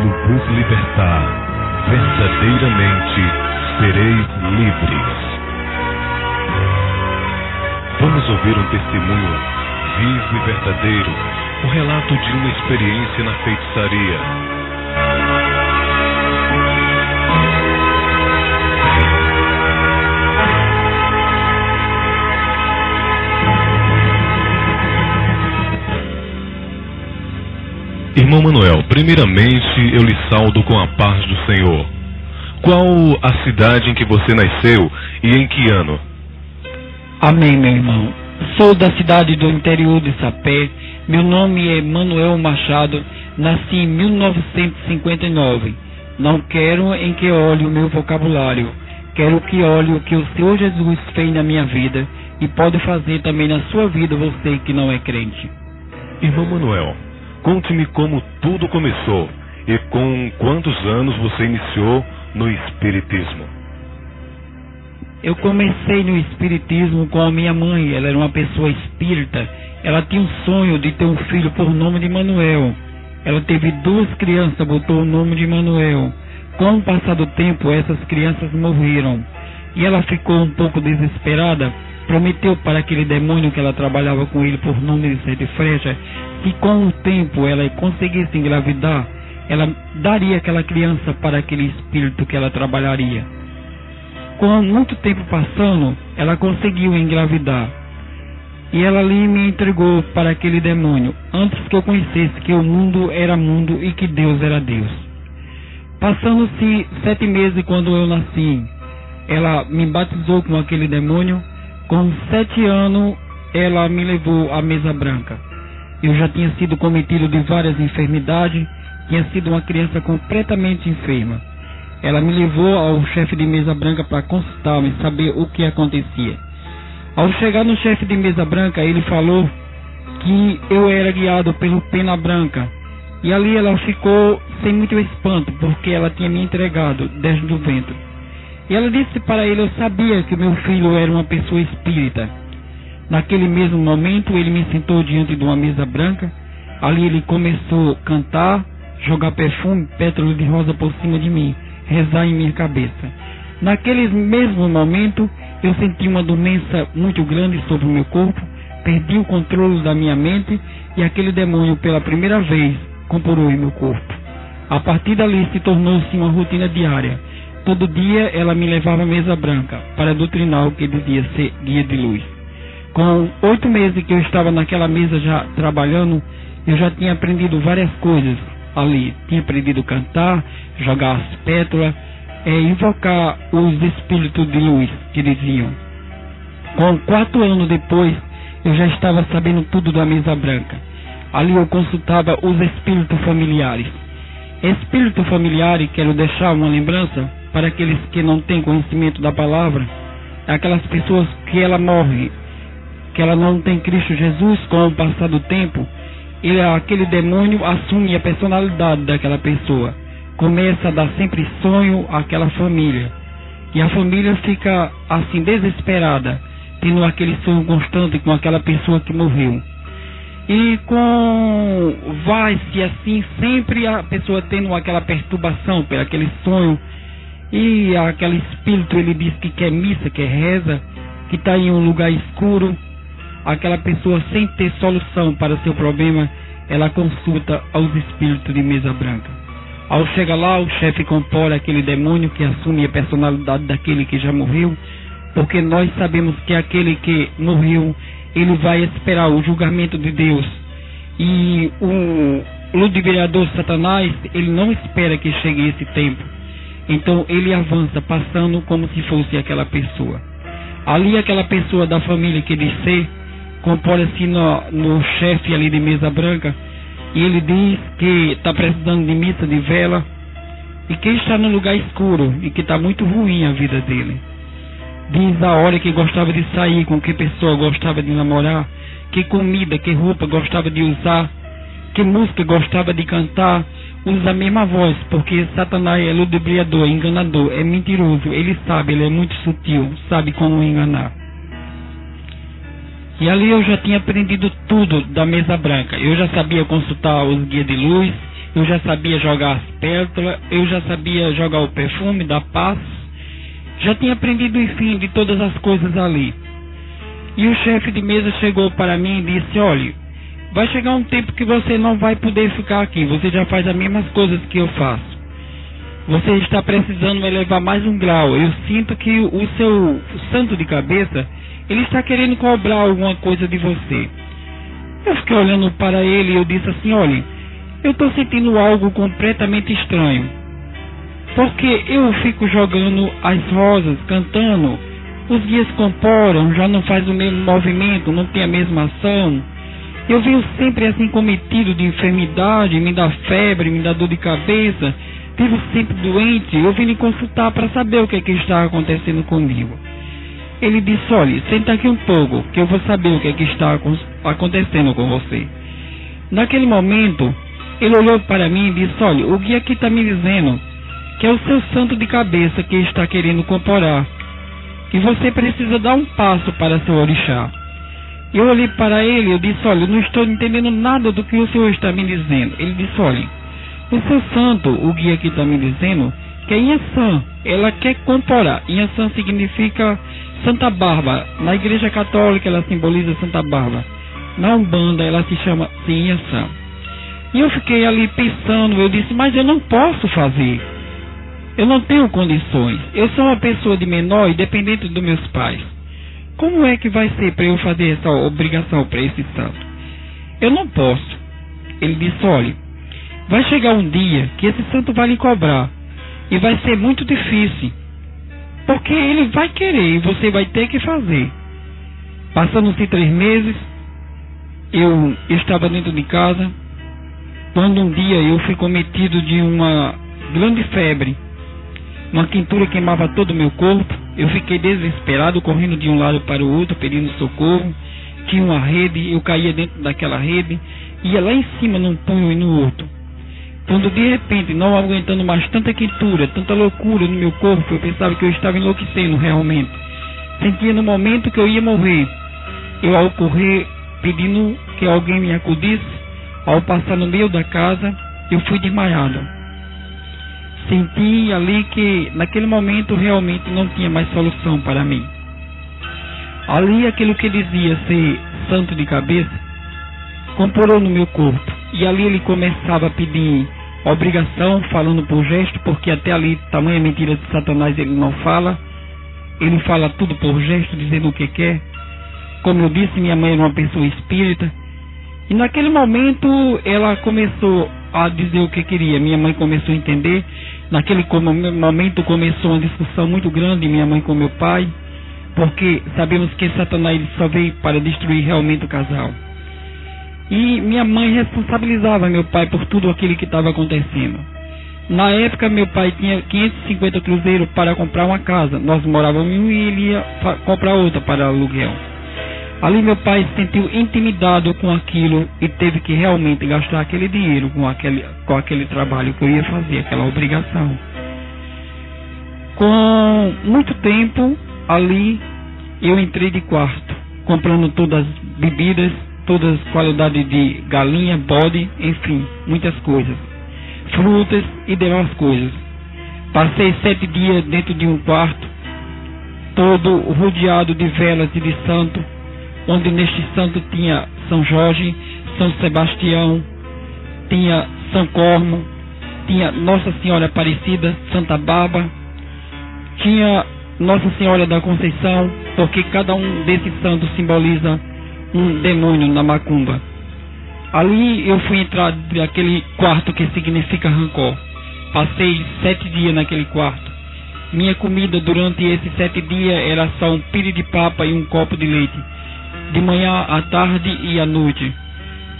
quando vos libertar, verdadeiramente sereis livres. Vamos ouvir um testemunho vivo e verdadeiro, o relato de uma experiência na feitiçaria. Irmão Manuel, primeiramente eu lhe saudo com a paz do Senhor. Qual a cidade em que você nasceu e em que ano? Amém, meu irmão. Sou da cidade do interior de Sapé. Meu nome é Manuel Machado. Nasci em 1959. Não quero em que olhe o meu vocabulário. Quero que olhe o que o Senhor Jesus fez na minha vida e pode fazer também na sua vida, você que não é crente. Irmão Manuel, conte-me como tudo começou e com quantos anos você iniciou no Espiritismo. Eu comecei no Espiritismo com a minha mãe. Ela era uma pessoa espírita. Ela tinha um sonho de ter um filho por nome de Manuel. Ela teve 2 crianças, botou o nome de Manuel. Com o passar do tempo, essas crianças morreram. E ela ficou um pouco desesperada. Prometeu para aquele demônio que ela trabalhava com ele por nome de Sete Frechas, que com o tempo ela conseguisse engravidar, ela daria aquela criança para aquele espírito que ela trabalharia. Com muito tempo passando, ela conseguiu engravidar. E ela ali me entregou para aquele demônio, antes que eu conhecesse que o mundo era mundo e que Deus era Deus. Passando-se 7 meses quando eu nasci, ela me batizou com aquele demônio. Com 7 anos, ela me levou à mesa branca. Eu já tinha sido cometido de várias enfermidades, tinha sido uma criança completamente enferma. Ela me levou ao chefe de mesa branca para consultar-me, saber o que acontecia. Ao chegar no chefe de mesa branca, ele falou que eu era guiado pelo Pena Branca. E ali ela ficou sem muito espanto, porque ela tinha me entregado desde o ventre. E ela disse para ele, eu sabia que meu filho era uma pessoa espírita. Naquele mesmo momento, ele me sentou diante de uma mesa branca. Ali ele começou a cantar, jogar perfume, pétalas de rosa por cima de mim, rezar em minha cabeça. Naquele mesmo momento, eu senti uma doença muito grande sobre o meu corpo, perdi o controle da minha mente e aquele demônio, pela primeira vez, comprou em meu corpo. A partir dali, se tornou-se uma rotina diária. Todo dia ela me levava à mesa branca para doutrinar o que devia ser guia de luz. Com 8 meses que eu estava naquela mesa já trabalhando, eu já tinha aprendido várias coisas ali. Tinha aprendido a cantar, jogar as pétalas, invocar os espíritos de luz que diziam. Com 4 anos depois, eu já estava sabendo tudo da mesa branca. Ali eu consultava os espíritos familiares. Espírito familiar, quero deixar uma lembrança para aqueles que não têm conhecimento da palavra, aquelas pessoas que ela morre, que ela não tem Cristo Jesus. Com o passar do tempo, aquele demônio assume a personalidade daquela pessoa, começa a dar sempre sonho àquela família, e a família fica assim desesperada, tendo aquele sonho constante com aquela pessoa que morreu. E vai-se assim, sempre a pessoa tendo aquela perturbação por aquele sonho. E aquele espírito, ele diz que quer missa, quer reza, que está em um lugar escuro. Aquela pessoa, sem ter solução para seu problema, ela consulta aos espíritos de mesa branca. Ao chegar lá, o chefe compõe aquele demônio que assume a personalidade daquele que já morreu, porque nós sabemos que aquele que morreu, ele vai esperar o julgamento de Deus. E o ludibriador Satanás, ele não espera que chegue esse tempo. Então ele avança, passando como se fosse aquela pessoa. Ali aquela pessoa da família que diz ser, compõe-se no chefe ali de mesa branca, e ele diz que está precisando de missa, de vela, e que está no lugar escuro, e que está muito ruim a vida dele. Diz a hora que gostava de sair, com que pessoa gostava de namorar, que comida, que roupa gostava de usar, que música gostava de cantar. Usa a mesma voz, porque Satanás é ludibriador, enganador, é mentiroso, ele sabe, ele é muito sutil, sabe como enganar. E ali eu já tinha aprendido tudo da mesa branca. Eu já sabia consultar os guias de luz, eu já sabia jogar as pétalas, eu já sabia jogar o perfume da paz, já tinha aprendido, enfim, de todas as coisas ali. E o chefe de mesa chegou para mim e disse: olha, vai chegar um tempo que você não vai poder ficar aqui, você já faz as mesmas coisas que eu faço. Você está precisando elevar mais um grau. Eu sinto que o seu santo de cabeça, ele está querendo cobrar alguma coisa de você. Eu fiquei olhando para ele e eu disse assim: olha, eu estou sentindo algo completamente estranho. Porque eu fico jogando as rosas, cantando, os guias comporam, já não faz o mesmo movimento, não tem a mesma ação. Eu venho sempre assim cometido de enfermidade, me dá febre, me dá dor de cabeça, vivo sempre doente. Eu vim lhe consultar para saber o que é que está acontecendo comigo. Ele disse: olha, senta aqui um pouco, que eu vou saber o que é que está acontecendo com você. Naquele momento, ele olhou para mim e disse: olha, o guia aqui está me dizendo que é o seu santo de cabeça que está querendo corporar, que você precisa dar um passo para seu orixá. Eu olhei para ele e eu disse: olha, eu não estou entendendo nada do que o senhor está me dizendo. Ele disse: olha, o seu santo, o guia aqui está me dizendo que é Inhaçã, ela quer corporar. Inhaçã significa Santa Bárbara. Na igreja católica ela simboliza Santa Bárbara. Na Umbanda ela se chama Inhaçã. E eu fiquei ali pensando, eu disse: mas eu não posso fazer. Eu não tenho condições. Eu sou uma pessoa de menor e dependente dos meus pais. Como é que vai ser para eu fazer essa obrigação para esse santo? Eu não posso. Ele disse: olha, vai chegar um dia que esse santo vai lhe cobrar. E vai ser muito difícil. Porque ele vai querer e você vai ter que fazer. Passando-se 3 meses, eu estava dentro de casa, quando um dia eu fui cometido de uma grande febre. Uma quentura queimava todo o meu corpo. Eu fiquei desesperado, correndo de um lado para o outro, pedindo socorro. Tinha uma rede, eu caía dentro daquela rede, ia lá em cima num punho e no outro. Quando de repente, não aguentando mais tanta quentura, tanta loucura no meu corpo, eu pensava que eu estava enlouquecendo realmente. Sentia no momento que eu ia morrer. Eu, ao correr, pedindo que alguém me acudisse, ao passar no meio da casa, eu fui desmaiado. Senti ali que naquele momento realmente não tinha mais solução para mim. Ali aquilo que dizia ser santo de cabeça corporou no meu corpo. E ali ele começava a pedir obrigação, falando por gesto, porque até ali, tamanha mentira de Satanás, ele não fala. Ele fala tudo por gesto, dizendo o que quer. Como eu disse, minha mãe era uma pessoa espírita. E naquele momento ela começou a dizer o que queria. Minha mãe começou a entender. Naquele momento começou uma discussão muito grande, minha mãe com meu pai, porque sabemos que Satanás só veio para destruir realmente o casal. E minha mãe responsabilizava meu pai por tudo aquilo que estava acontecendo. Na época meu pai tinha 550 cruzeiros para comprar uma casa. Nós morávamos em um e ele ia comprar outra para aluguel. Ali meu pai se sentiu intimidado com aquilo e teve que realmente gastar aquele dinheiro com aquele trabalho que eu ia fazer, aquela obrigação. Com muito tempo ali eu entrei de quarto, comprando todas as bebidas, todas as qualidades de galinha, bode, enfim, muitas coisas, frutas e demais coisas. Passei 7 dias dentro de um quarto, todo rodeado de velas e de santo, onde neste santo tinha São Jorge, São Sebastião, tinha São Cormo, tinha Nossa Senhora Aparecida, Santa Bárbara, tinha Nossa Senhora da Conceição, porque cada um desses santos simboliza um demônio na macumba. Ali eu fui entrar naquele quarto que significa rancor. Passei 7 dias naquele quarto. Minha comida durante esses 7 dias era só um pire de papa e um copo de leite, de manhã, à tarde e à noite.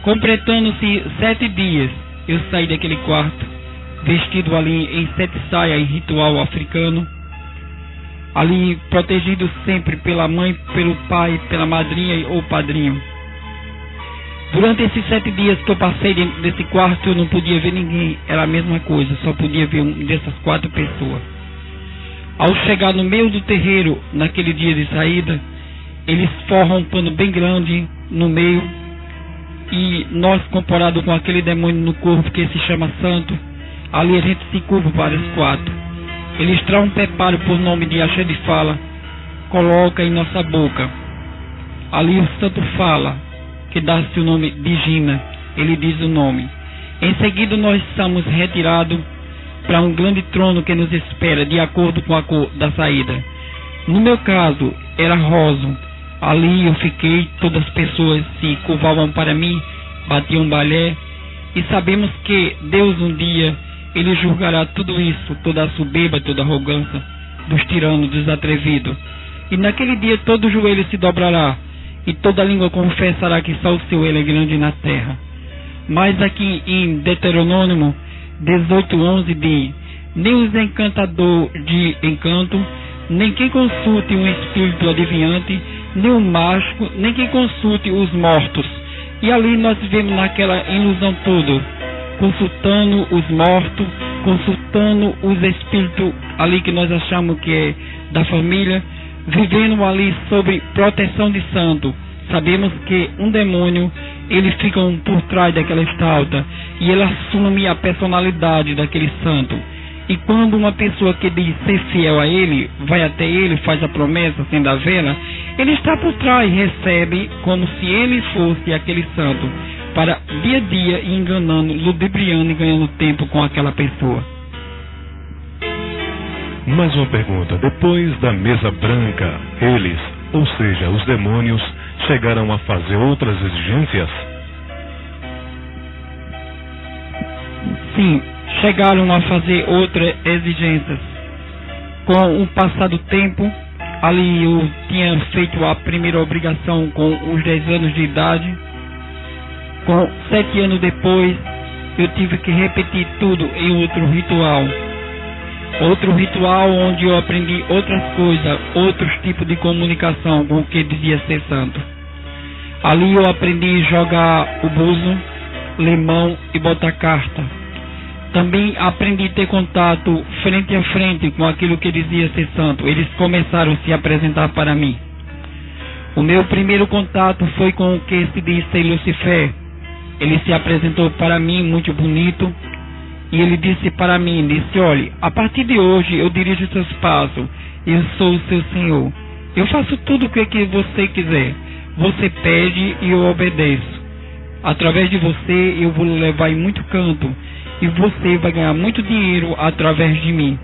Completando-se 7 dias, eu saí daquele quarto, vestido ali em 7 saias em ritual africano, ali protegido sempre pela mãe, pelo pai, pela madrinha ou padrinho. Durante esses 7 dias que eu passei dentro desse quarto, eu não podia ver ninguém, era a mesma coisa, só podia ver um dessas 4 pessoas. Ao chegar no meio do terreiro, naquele dia de saída, eles forram um pano bem grande no meio e nós comparado com aquele demônio no corpo que se chama santo, ali a gente se curva para os quatro. Eles trazem um preparo por nome de Axé de Fala, coloca em nossa boca. Ali o santo fala, que dá-se o nome de Gina, ele diz o nome. Em seguida nós somos retirados para um grande trono que nos espera, de acordo com a cor da saída. No meu caso, era rosa. Ali eu fiquei, todas as pessoas se curvavam para mim, batiam balé, e sabemos que Deus um dia, Ele julgará tudo isso, toda a soberba, toda a arrogância dos tiranos, dos atrevidos. E naquele dia todo joelho se dobrará, e toda língua confessará que só o seu Ele é grande na terra. Mas aqui em Deuteronômio 18:11 diz: nem os encantadores de encanto, nem quem consulte um espírito adivinhante, nem o mágico, nem quem consulte os mortos. E ali nós vemos naquela ilusão toda, consultando os mortos, consultando os espíritos ali que nós achamos que é da família, vivendo ali sobre proteção de santo. Sabemos que um demônio, ele fica por trás daquela estalta e ele assume a personalidade daquele santo. E quando uma pessoa que diz ser fiel a ele, vai até ele, faz a promessa, acende a vela, ele está por trás, recebe como se ele fosse aquele santo, para dia a dia enganando, ludibriando e ganhando tempo com aquela pessoa. Mais uma pergunta. Depois da mesa branca, eles, ou seja, os demônios, chegaram a fazer outras exigências? Sim, chegaram a fazer outras exigências. Com o passar do tempo, ali eu tinha feito a primeira obrigação com os 10 anos de idade. Com 7 anos depois, eu tive que repetir tudo em outro ritual. Outro ritual onde eu aprendi outras coisas, outros tipos de comunicação com o que dizia ser santo. Ali eu aprendi a jogar o buzo, limão e botar carta. Também aprendi a ter contato frente a frente com aquilo que dizia ser santo. Eles começaram a se apresentar para mim. O meu primeiro contato foi com o que se diz ser Lucifer. Ele se apresentou para mim muito bonito. E ele disse para mim, disse: olhe, a partir de hoje eu dirijo os seus passos, eu sou o seu Senhor. Eu faço tudo o que você quiser. Você pede e eu obedeço. Através de você eu vou levar em muito canto. E você vai ganhar muito dinheiro através de mim.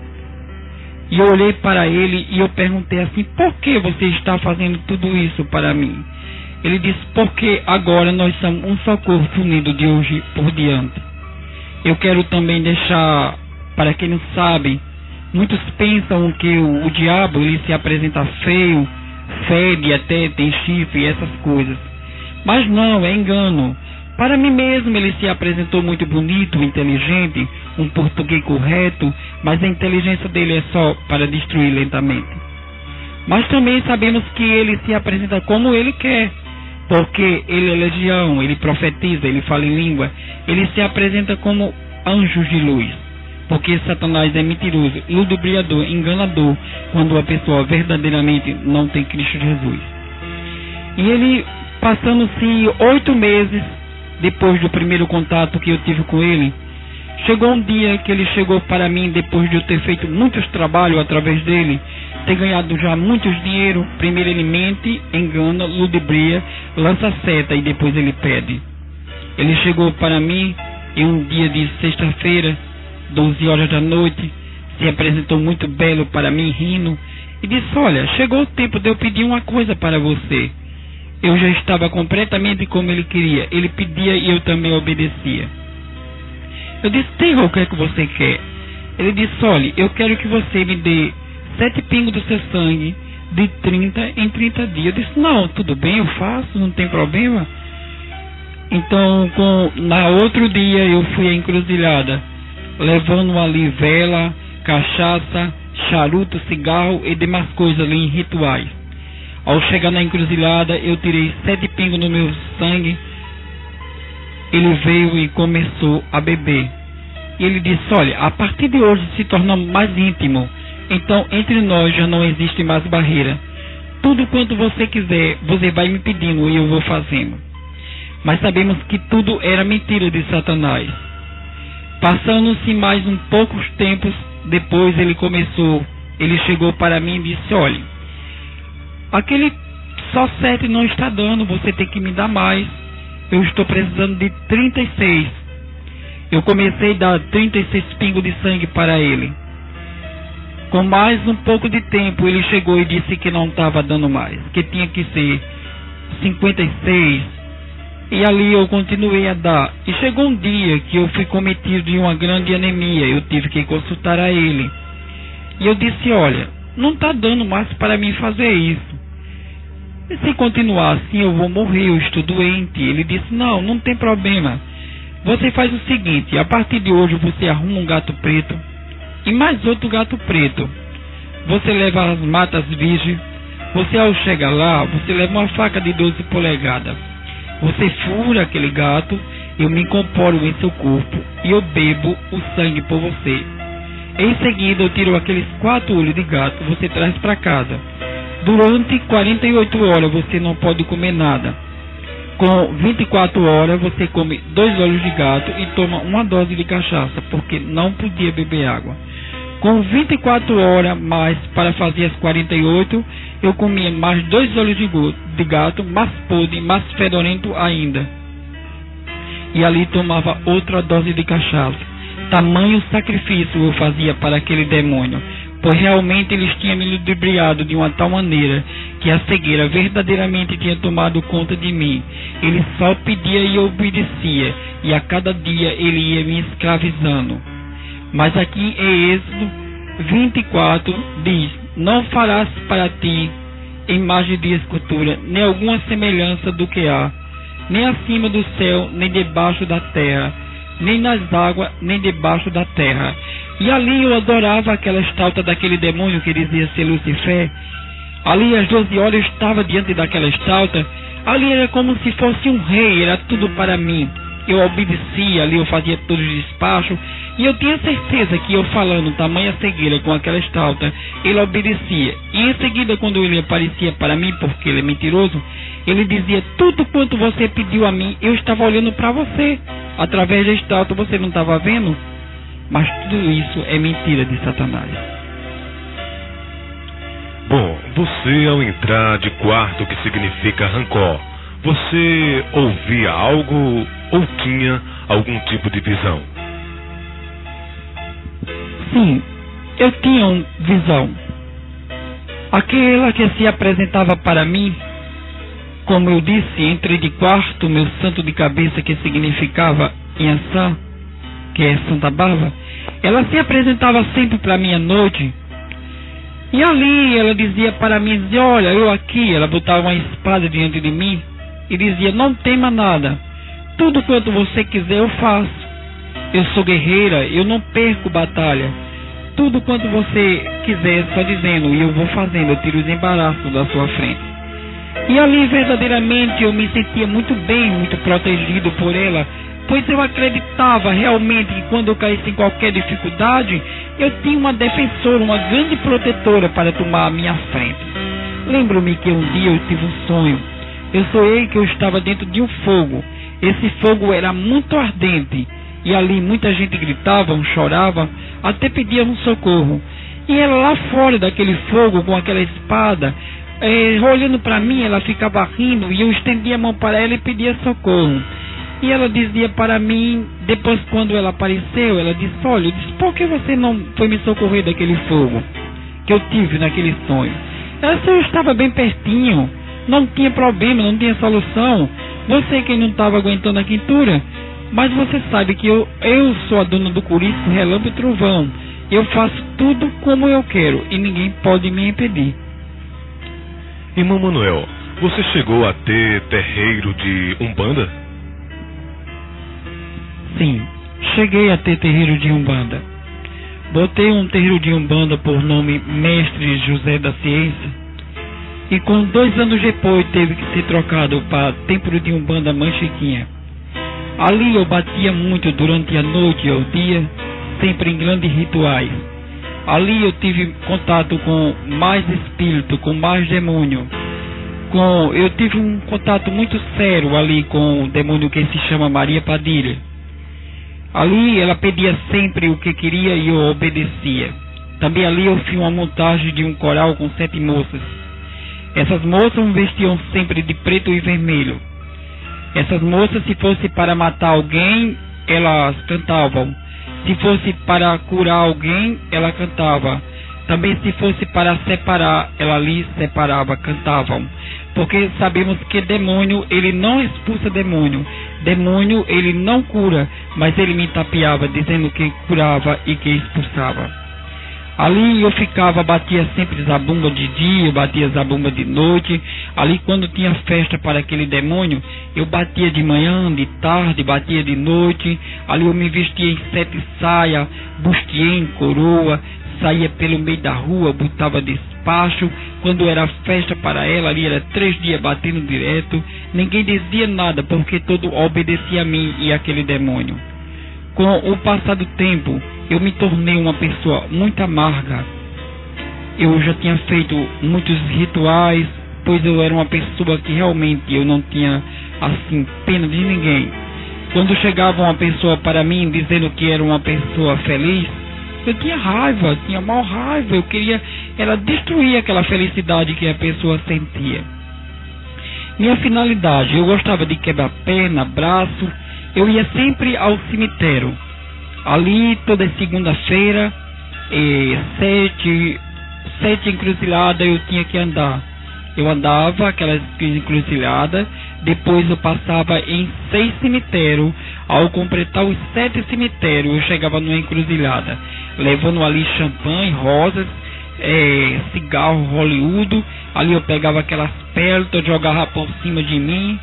E eu olhei para ele e eu perguntei assim: por que você está fazendo tudo isso para mim? Ele disse: porque agora nós somos um só corpo unido de hoje por diante. Eu quero também deixar, para quem não sabe, muitos pensam que o diabo ele se apresenta feio, fede, até tem chifre e essas coisas. Mas não, é engano. Para mim mesmo ele se apresentou muito bonito, inteligente, um português correto, mas a inteligência dele é só para destruir lentamente. Mas também sabemos que ele se apresenta como ele quer, porque ele é legião, ele profetiza, ele fala em língua, ele se apresenta como anjos de luz, porque Satanás é mentiroso, ludibriador, enganador, quando a pessoa verdadeiramente não tem Cristo Jesus. E ele, passando-se 8 meses depois do primeiro contato que eu tive com ele, chegou um dia que ele chegou para mim, depois de eu ter feito muitos trabalhos através dele, ter ganhado já muitos dinheiro. Primeiro ele mente, engana, ludibria, lança seta e depois ele pede. Ele chegou para mim em um dia de sexta-feira, 12 horas da noite, se apresentou muito belo para mim, rindo, e disse: olha, chegou o tempo de eu pedir uma coisa para você. Eu já estava completamente como ele queria. Ele pedia e eu também obedecia. Eu disse: tem o que é que você quer? Ele disse: olha, eu quero que você me dê 7 pingos do seu sangue de 30 em 30 dias. Eu disse: não, tudo bem, eu faço, não tem problema. Então, na outro dia eu fui à encruzilhada, levando ali vela, cachaça, charuto, cigarro e demais coisas ali em rituais. Ao chegar na encruzilhada, eu tirei 7 pingos no meu sangue. Ele veio e começou a beber. E ele disse: olha, a partir de hoje se tornamos mais íntimo. Então, entre nós já não existe mais barreira. Tudo quanto você quiser, você vai me pedindo e eu vou fazendo. mas sabemos que tudo era mentira de Satanás. Passando-se mais um poucos tempos depois, ele chegou para mim e disse: olha, aquele só 7 não está dando, você tem que me dar mais, eu estou precisando de 36. Eu comecei a dar 36 pingos de sangue para ele. Com mais um pouco de tempo, ele chegou e disse que não estava dando mais, que tinha que ser 56. E ali eu continuei a dar. E chegou um dia que eu fui cometido de uma grande anemia. Eu tive que consultar a ele. E eu disse: olha, não está dando mais para mim fazer isso. E se continuar assim eu vou morrer, eu estou doente. Ele disse: não tem problema. Você faz o seguinte, a partir de hoje você arruma um gato preto e mais outro gato preto. Você leva as matas virgens. Você, ao chegar lá, você leva uma faca de 12 polegadas. Você fura aquele gato, eu me incorporo em seu corpo e eu bebo o sangue por você. Em seguida eu tiro aqueles 4 olhos de gato, você traz para casa. Durante 48 horas você não pode comer nada. Com 24 horas você come 2 olhos de gato e toma uma dose de cachaça, porque não podia beber água. Com 24 horas mais para fazer as 48, eu comia mais 2 olhos de gato, mais podre, mais fedorento ainda. E ali tomava outra dose de cachaça. Tamanho sacrifício eu fazia para aquele demônio, pois realmente eles tinham me ludibriado de uma tal maneira que a cegueira verdadeiramente tinha tomado conta de mim. Ele só pedia e obedecia, e a cada dia ele ia me escravizando. Mas aqui em Êxodo 24 diz: não farás para ti imagem de escultura, nem alguma semelhança do que há, nem acima do céu, nem debaixo da terra, nem nas águas, nem debaixo da terra. E ali eu adorava aquela estátua daquele demônio que dizia ser Lucifer. Ali às 12 horas eu estava diante daquela estátua. Ali era como se fosse um rei, era tudo para mim. Eu obedecia, ali eu fazia todos os despachos, e eu tinha certeza que eu falando tamanha cegueira com aquela estátua, ele obedecia. E em seguida, quando ele aparecia para mim, porque ele é mentiroso, ele dizia: tudo quanto você pediu a mim, eu estava olhando para você. Através da estátua você não estava vendo? Mas tudo isso é mentira de Satanás. Bom, você ao entrar de quarto, que significa rancor, você ouvia algo ou tinha algum tipo de visão? Sim, eu tinha uma visão. Aquela que se apresentava para mim, como eu disse, entrei de quarto, meu santo de cabeça, que significava Iansã, que é Santa Bárbara, ela se apresentava sempre para mim à noite. E ali ela dizia para mim, dizia: olha, eu aqui. Ela botava uma espada diante de mim e dizia: não tema nada, tudo quanto você quiser eu faço. Eu sou guerreira, eu não perco batalha. Tudo quanto você quiser, só dizendo, e eu vou fazendo, eu tiro os embaraços da sua frente. E ali verdadeiramente eu me sentia muito bem, muito protegido por ela, pois eu acreditava realmente que quando eu caísse em qualquer dificuldade, eu tinha uma defensora, uma grande protetora para tomar a minha frente. Lembro-me que um dia eu tive um sonho. Eu sonhei que eu estava dentro de um fogo. Esse fogo era muito ardente, e ali muita gente gritava, chorava, até pedia um socorro. E ela lá fora daquele fogo, com aquela espada, olhando para mim, ela ficava rindo, e eu estendia a mão para ela e pedia socorro. E ela dizia para mim, depois quando ela apareceu, ela disse: olha, por que você não foi me socorrer daquele fogo que eu tive naquele sonho? Ela disse: eu estava bem pertinho, não tinha problema, não tinha solução. Você que não estava aguentando a quintura, mas você sabe que eu sou a dona do corisco, relâmpago e trovão. Eu faço tudo como eu quero e ninguém pode me impedir. Irmão Manuel, você chegou a ter terreiro de Umbanda? Sim, cheguei a ter terreiro de Umbanda. Botei um terreiro de Umbanda por nome Mestre José da Ciência, e com 2 anos depois teve que ser trocado para Templo de Umbanda Mãe Chiquinha. Ali eu batia muito durante a noite e o dia, sempre em grandes rituais. Ali eu tive contato com mais espírito, com mais demônio. Eu tive um contato muito sério ali com o demônio que se chama Maria Padilha. Ali ela pedia sempre o que queria e eu obedecia. Também ali eu fiz uma montagem de um coral com 7 moças. Essas moças vestiam sempre de preto e vermelho. Essas moças, se fosse para matar alguém, elas cantavam. Se fosse para curar alguém, ela cantava. Também se fosse para separar, ela ali separava, cantavam. Porque sabemos que demônio, ele não expulsa demônio. Demônio, ele não cura, mas ele me tapeava, dizendo que curava e que expulsava. Ali eu ficava, batia sempre zabumba de dia, batia zabumba de noite. Ali quando tinha festa para aquele demônio, eu batia de manhã, de tarde, batia de noite. Ali eu me vestia em 7 saias, bustiei em coroa, saía pelo meio da rua, botava despacho. Quando era festa para ela, ali era 3 dias batendo direto. Ninguém dizia nada, porque todo obedecia a mim e aquele demônio. Com o passar do tempo, eu me tornei uma pessoa muito amarga. Eu já tinha feito muitos rituais, pois eu era uma pessoa que realmente eu não tinha, assim, pena de ninguém. Quando chegava uma pessoa para mim dizendo que era uma pessoa feliz, eu tinha raiva, tinha mal raiva. Eu queria destruir aquela felicidade que a pessoa sentia. Minha finalidade, eu gostava de quebrar perna, braço. Eu ia sempre ao cemitério. Ali toda segunda-feira, 7 encruzilhadas eu tinha que andar. Eu andava aquelas encruzilhadas, depois eu passava em 6 cemitérios. Ao completar os 7 cemitérios, eu chegava numa encruzilhada, levando ali champanhe, rosas, cigarro Hollywood. Ali eu pegava aquelas pérolas, jogava por cima de mim,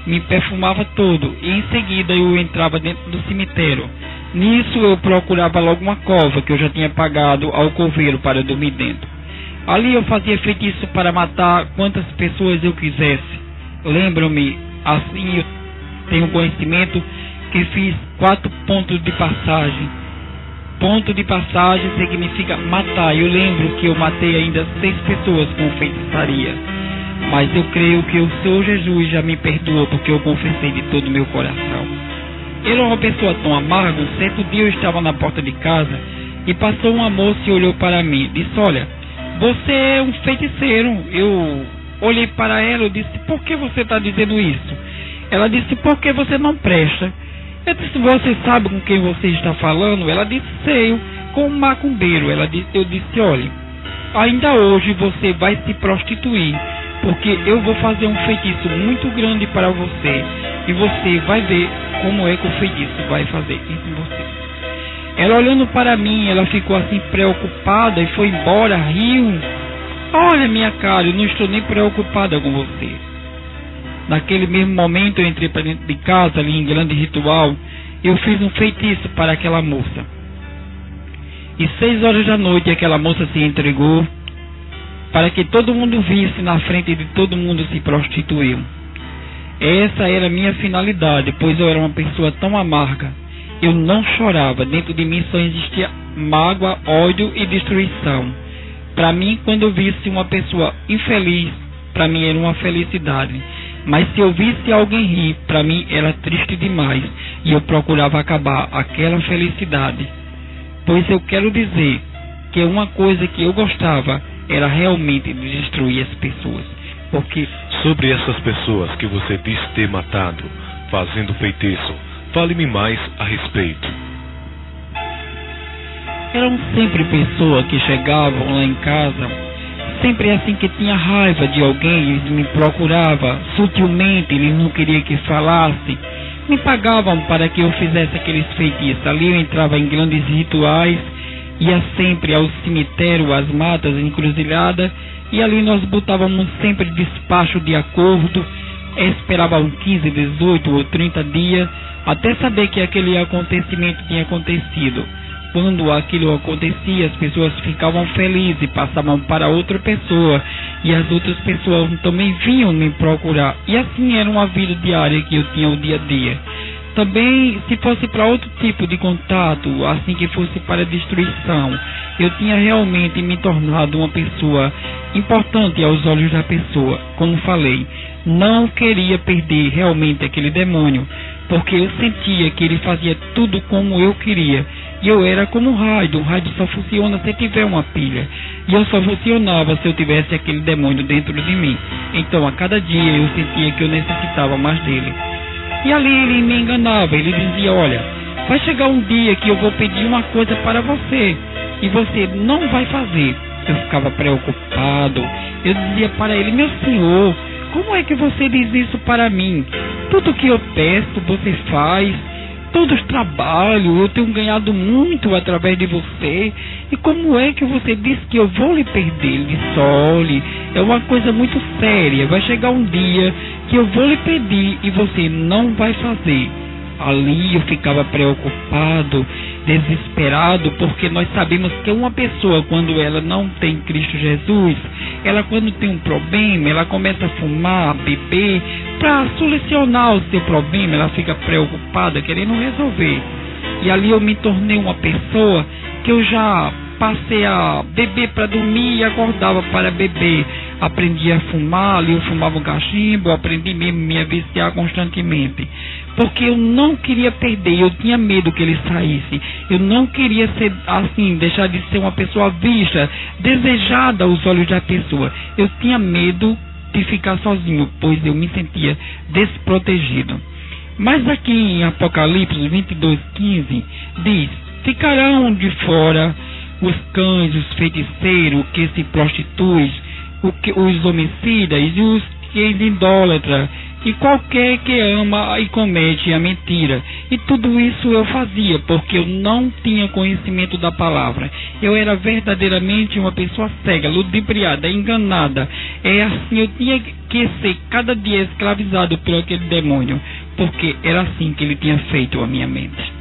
me perfumava todo, e em seguida eu entrava dentro do cemitério. Nisso eu procurava logo uma cova que eu já tinha pagado ao coveiro para dormir dentro. Ali eu fazia feitiço para matar quantas pessoas eu quisesse. Lembro-me, assim eu tenho conhecimento que fiz 4 pontos de passagem. Ponto de passagem significa matar. Eu lembro que eu matei ainda 6 pessoas com feitiçaria. Mas eu creio que o Senhor Jesus já me perdoou, porque eu confessei de todo o meu coração. Ele é uma pessoa tão amarga. Um certo dia eu estava na porta de casa e passou uma moça e olhou para mim. Disse: olha, você é um feiticeiro. Eu olhei para ela e disse: por que você está dizendo isso? Ela disse: porque você não presta. Eu disse: você sabe com quem você está falando? Ela disse: sei, com um macumbeiro. Eu disse: olha, ainda hoje você vai se prostituir, porque eu vou fazer um feitiço muito grande para você, e você vai ver como é que o feitiço vai fazer isso em você. Ela olhando para mim, ela ficou assim preocupada e foi embora, riu. Olha minha cara, eu não estou nem preocupada com você. Naquele mesmo momento eu entrei para dentro de casa, ali em grande ritual. Eu fiz um feitiço para aquela moça. E 6 horas da noite aquela moça se entregou, para que todo mundo visse, na frente de todo mundo se prostituiu. Essa era a minha finalidade, pois eu era uma pessoa tão amarga. Eu não chorava, dentro de mim só existia mágoa, ódio e destruição. Para mim, quando eu visse uma pessoa infeliz, para mim era uma felicidade. Mas se eu visse alguém rir, para mim era triste demais, e eu procurava acabar aquela felicidade. Pois eu quero dizer que uma coisa que eu gostava era realmente de destruir as pessoas. Porque sobre essas pessoas que você diz ter matado, fazendo feitiço, fale-me mais a respeito. Eram sempre pessoas que chegavam lá em casa, sempre assim que tinha raiva de alguém, eles me procuravam sutilmente, eles não queriam que falasse, me pagavam para que eu fizesse aqueles feitiços. Ali eu entrava em grandes rituais, ia sempre ao cemitério, às matas, encruzilhada, e ali nós botávamos sempre despacho de acordo, esperavam 15, 18 ou 30 dias, até saber que aquele acontecimento tinha acontecido. Quando aquilo acontecia, as pessoas ficavam felizes e passavam para outra pessoa, e as outras pessoas também vinham me procurar, e assim era uma vida diária que eu tinha o dia a dia. Também, se fosse para outro tipo de contato, assim que fosse para destruição, eu tinha realmente me tornado uma pessoa importante aos olhos da pessoa. Como falei, não queria perder realmente aquele demônio, porque eu sentia que ele fazia tudo como eu queria. E eu era como um rádio só funciona se tiver uma pilha. E eu só funcionava se eu tivesse aquele demônio dentro de mim. Então a cada dia eu sentia que eu necessitava mais dele. E ali ele me enganava, ele dizia: olha, vai chegar um dia que eu vou pedir uma coisa para você e você não vai fazer. Eu ficava preocupado, eu dizia para ele: meu senhor, como é que você diz isso para mim? Tudo que eu peço você faz, todos os trabalhos, eu tenho ganhado muito através de você, e como é que você diz que eu vou lhe perder? Ele disse: olhe, é uma coisa muito séria, vai chegar um dia que eu vou lhe pedir e você não vai fazer. Ali eu ficava preocupado, desesperado, porque nós sabemos que uma pessoa, quando ela não tem Cristo Jesus, ela, quando tem um problema, ela começa a fumar, a beber, para solucionar o seu problema, ela fica preocupada, querendo resolver. E ali eu me tornei uma pessoa que eu já passei a beber para dormir e acordava para beber. Aprendi a fumar, ali eu fumava um cachimbo, eu aprendi mesmo a me viciar constantemente. Porque eu não queria perder, eu tinha medo que ele saísse. Eu não queria ser assim, deixar de ser uma pessoa vista, desejada aos olhos da pessoa. Eu tinha medo de ficar sozinho, pois eu me sentia desprotegido. Mas aqui em Apocalipse 22:15 diz: ficarão de fora os cães, os feiticeiros, o que se prostituem, os homicidas e os que idólatras, e qualquer que ama e comete a mentira. E tudo isso eu fazia porque eu não tinha conhecimento da palavra. Eu era verdadeiramente uma pessoa cega, ludibriada, enganada. É assim, eu tinha que ser cada dia escravizado por aquele demônio, porque era assim que ele tinha feito a minha mente.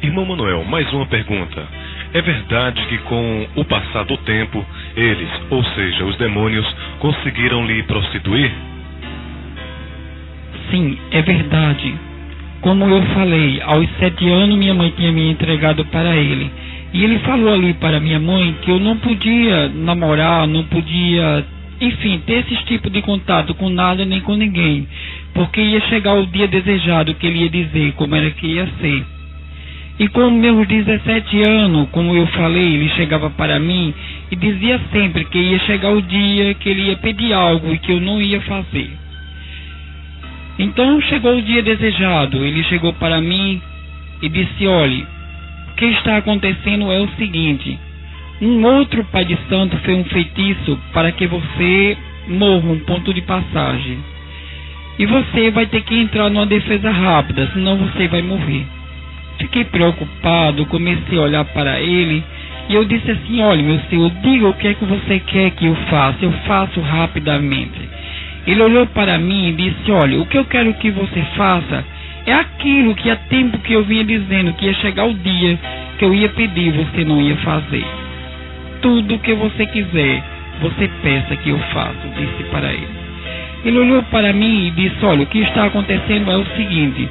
Irmão Manuel, mais uma pergunta. É verdade que com o passar do tempo, eles, ou seja, os demônios, conseguiram lhe prostituir? Sim, é verdade. Como eu falei, aos 7 anos minha mãe tinha me entregado para ele. E ele falou ali para minha mãe que eu não podia namorar, não podia, enfim, ter esse tipo de contato com nada nem com ninguém. Porque ia chegar o dia desejado que ele ia dizer como era que ia ser. E com meus 17 anos, como eu falei, ele chegava para mim e dizia sempre que ia chegar o dia que ele ia pedir algo e que eu não ia fazer. Então chegou o dia desejado, ele chegou para mim e disse: olhe, o que está acontecendo é o seguinte: um outro pai de santo fez um feitiço para que você morra, um ponto de passagem. E você vai ter que entrar numa defesa rápida, senão você vai morrer. Fiquei preocupado, comecei a olhar para ele e eu disse assim: olha, meu senhor, diga o que é que você quer que eu faça, eu faço rapidamente. Ele olhou para mim e disse: olha, o que eu quero que você faça é aquilo que há tempo que eu vinha dizendo, que ia chegar o dia que eu ia pedir, você não ia fazer. Tudo que você quiser, você peça que eu faço, disse para ele. Ele olhou para mim e disse: olha, o que está acontecendo é o seguinte: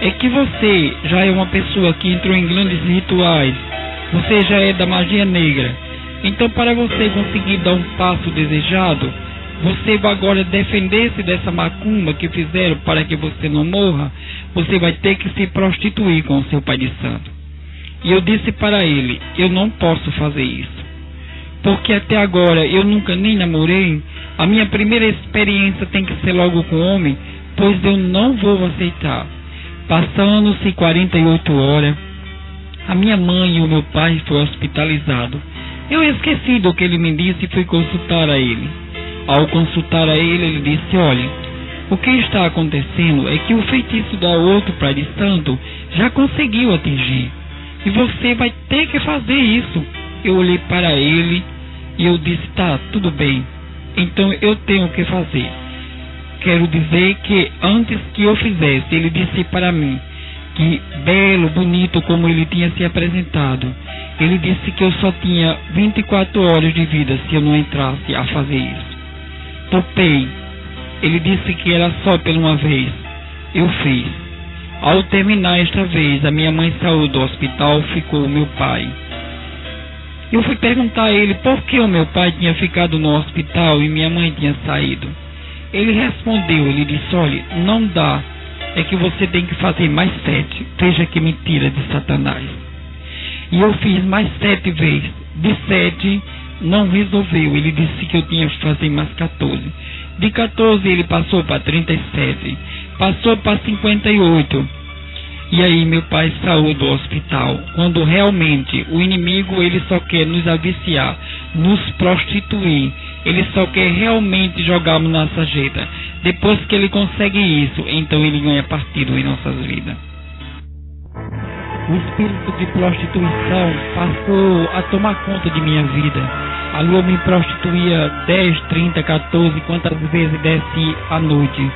é que você já é uma pessoa que entrou em grandes rituais, você já é da magia negra. Então, para você conseguir dar um passo desejado, você vai agora defender-se dessa macumba que fizeram para que você não morra. Você vai ter que se prostituir com o seu pai de santo. E eu disse para ele: eu não posso fazer isso, porque até agora eu nunca nem namorei. A minha primeira experiência tem que ser logo com homem, pois eu não vou aceitar. Passando-se 48 horas, a minha mãe e o meu pai foram hospitalizados. Eu esqueci do que ele me disse e fui consultar a ele. Ao consultar a ele, ele disse: olha, o que está acontecendo é que o feitiço da outro pai de santo já conseguiu atingir, e você vai ter que fazer isso. Eu olhei para ele e eu disse: tá, tudo bem, então eu tenho que fazer. Quero dizer que antes que eu fizesse, ele disse para mim que, belo, bonito como ele tinha se apresentado, ele disse que eu só tinha 24 horas de vida se eu não entrasse a fazer isso. Topei. Ele disse que era só pela uma vez. Eu fiz. Ao terminar esta vez, a minha mãe saiu do hospital, ficou o meu pai. Eu fui perguntar a ele por que o meu pai tinha ficado no hospital e minha mãe tinha saído. Ele respondeu, ele disse, olha, não dá, é que você tem que fazer mais 7, veja que mentira de Satanás. E eu fiz mais 7 vezes, de 7 não resolveu, ele disse que eu tinha que fazer mais 14. De 14 ele passou para 37, passou para 58. E aí meu pai saiu do hospital, quando realmente o inimigo ele só quer nos aviciar, nos prostituir, ele só quer realmente jogarmos na sarjeta. Depois que ele consegue isso, então ele ganha partido em nossas vidas. O espírito de prostituição passou a tomar conta de minha vida. Ali eu me prostituía 10, 30, 14, quantas vezes desse à noite.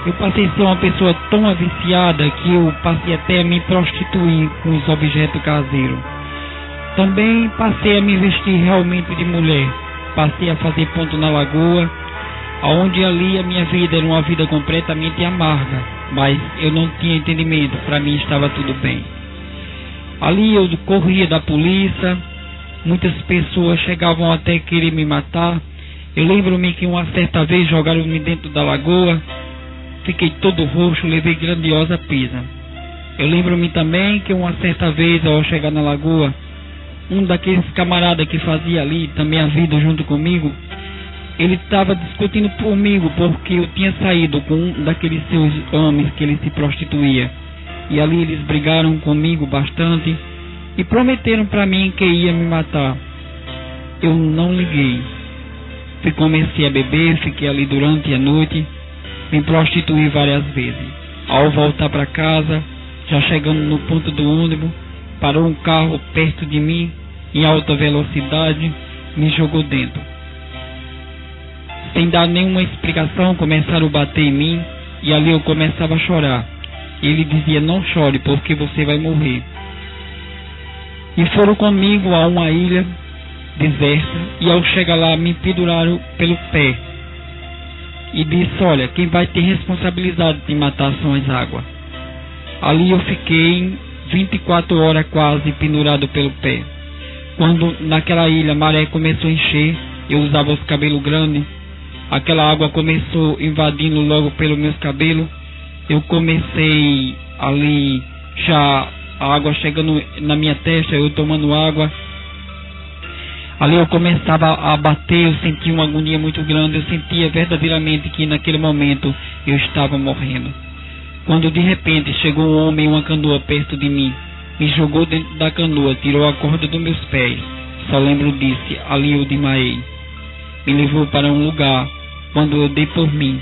Eu passei a ser uma pessoa tão aviciada que eu passei até a me prostituir com os objetos caseiros. Também passei a me vestir realmente de mulher. Passei a fazer ponto na lagoa, onde ali a minha vida era uma vida completamente amarga. Mas eu não tinha entendimento, para mim estava tudo bem. Ali eu corria da polícia, muitas pessoas chegavam até querer me matar. Eu lembro-me que uma certa vez jogaram-me dentro da lagoa. Fiquei todo roxo, levei grandiosa pisa. Eu lembro-me também que uma certa vez, ao chegar na lagoa, um daqueles camaradas que fazia ali também a vida junto comigo, ele estava discutindo comigo porque eu tinha saído com um daqueles seus homens que ele se prostituía. E ali eles brigaram comigo bastante e prometeram para mim que ia me matar. Eu não liguei. Comecei a beber, fiquei ali durante a noite. Me prostituí várias vezes. Ao voltar para casa, já chegando no ponto do ônibus, parou um carro perto de mim, em alta velocidade, me jogou dentro. Sem dar nenhuma explicação, começaram a bater em mim, e ali eu começava a chorar. Ele dizia, não chore, porque você vai morrer. E foram comigo a uma ilha deserta, e ao chegar lá, me penduraram pelo pé. E disse, olha, quem vai ter responsabilidade de matar são as águas. Ali eu fiquei 24 horas quase pendurado pelo pé. Quando naquela ilha a maré começou a encher, eu usava os cabelos grandes, aquela água começou invadindo logo pelos meus cabelos. Eu comecei ali, já a água chegando na minha testa, eu tomando água. Ali eu começava a bater, eu sentia uma agonia muito grande, eu sentia verdadeiramente que naquele momento eu estava morrendo. Quando de repente chegou um homem em uma canoa perto de mim, me jogou dentro da canoa, tirou a corda dos meus pés, só lembro disso, ali eu desmaiei. Me levou para um lugar, quando eu dei por mim,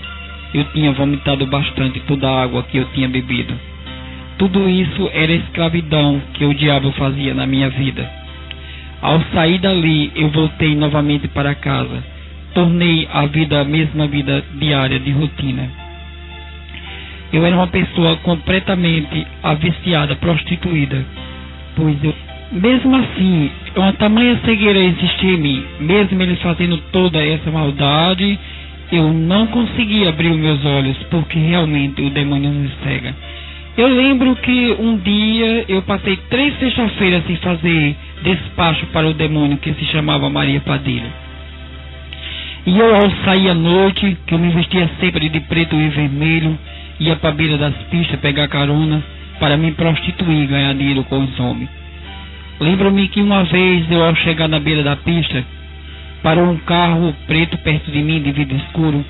eu tinha vomitado bastante toda a água que eu tinha bebido. Tudo isso era escravidão que o diabo fazia na minha vida. Ao sair dali, eu voltei novamente para casa. Tornei a vida a mesma vida diária de rotina. Eu era uma pessoa completamente aviciada, prostituída. Pois eu, mesmo assim, uma tamanha cegueira existia em mim. Mesmo ele fazendo toda essa maldade, eu não conseguia abrir os meus olhos, porque realmente o demônio nos cega. Eu lembro que um dia eu passei 3 sextas-feiras sem fazer despacho para o demônio que se chamava Maria Padilha. E eu, ao sair à noite, que eu me vestia sempre de preto e vermelho, ia para a beira das pistas pegar carona para me prostituir e ganhar dinheiro com os homens. Lembro-me que uma vez eu, ao chegar na beira da pista, parou um carro preto perto de mim de vidro escuro,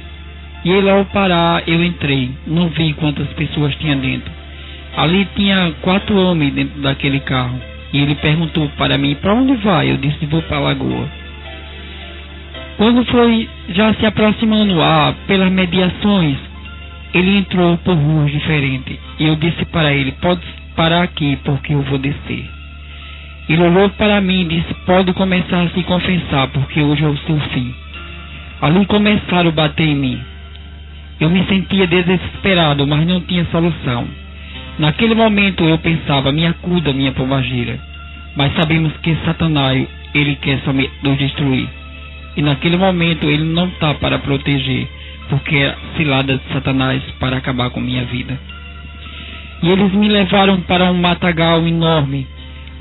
e ele, ao parar, eu entrei. Não vi quantas pessoas tinha dentro. Ali tinha 4 homens dentro daquele carro. E ele perguntou para mim, para onde vai? Eu disse, vou para a lagoa. Quando foi já se aproximando pelas mediações, ele entrou por ruas diferentes. E eu disse para ele, pode parar aqui porque eu vou descer. Ele olhou para mim e disse, pode começar a se confessar porque hoje é o seu fim. Ali começaram a bater em mim. Eu me sentia desesperado, mas não tinha solução. Naquele momento eu pensava, me acuda, minha pombagira. Mas sabemos que Satanás, ele quer somente nos destruir. E naquele momento ele não está para proteger, porque é cilada de Satanás para acabar com minha vida. E eles me levaram para um matagal enorme.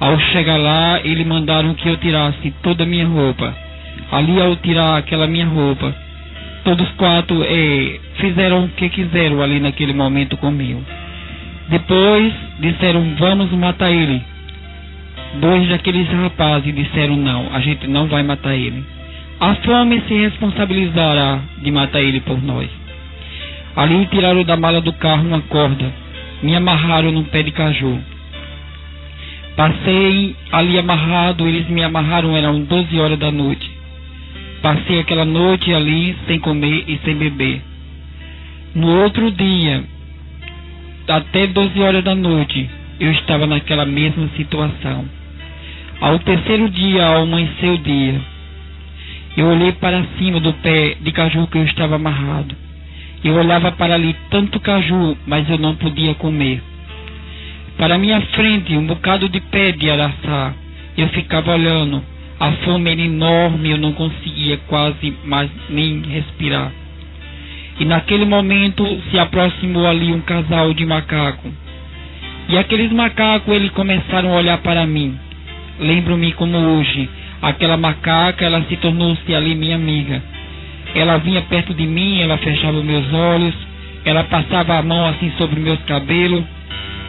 Ao chegar lá, eles mandaram que eu tirasse toda a minha roupa. Ali, ao tirar aquela minha roupa, todos quatro fizeram o que quiseram ali naquele momento comigo. Depois disseram, vamos matar ele. Dois daqueles rapazes disseram, não, a gente não vai matar ele. A fome se responsabilizará de matar ele por nós. Ali tiraram da mala do carro uma corda, me amarraram num pé de caju. Passei ali amarrado, eles me amarraram, eram 12 horas da noite. Passei aquela noite ali sem comer e sem beber. No outro dia, até 12 horas da noite, eu estava naquela mesma situação. Ao terceiro dia, ao amanhecer o dia, eu olhei para cima do pé de caju que eu estava amarrado. Eu olhava para ali tanto caju, mas eu não podia comer. Para minha frente, um bocado de pé de araçá. Eu ficava olhando. A fome era enorme, eu não conseguia quase mais nem respirar. E naquele momento se aproximou ali um casal de macaco. E aqueles macacos, eles começaram a olhar para mim. Lembro-me como hoje, aquela macaca, ela se tornou-se ali minha amiga. Ela vinha perto de mim, ela fechava meus olhos, ela passava a mão assim sobre meus cabelos.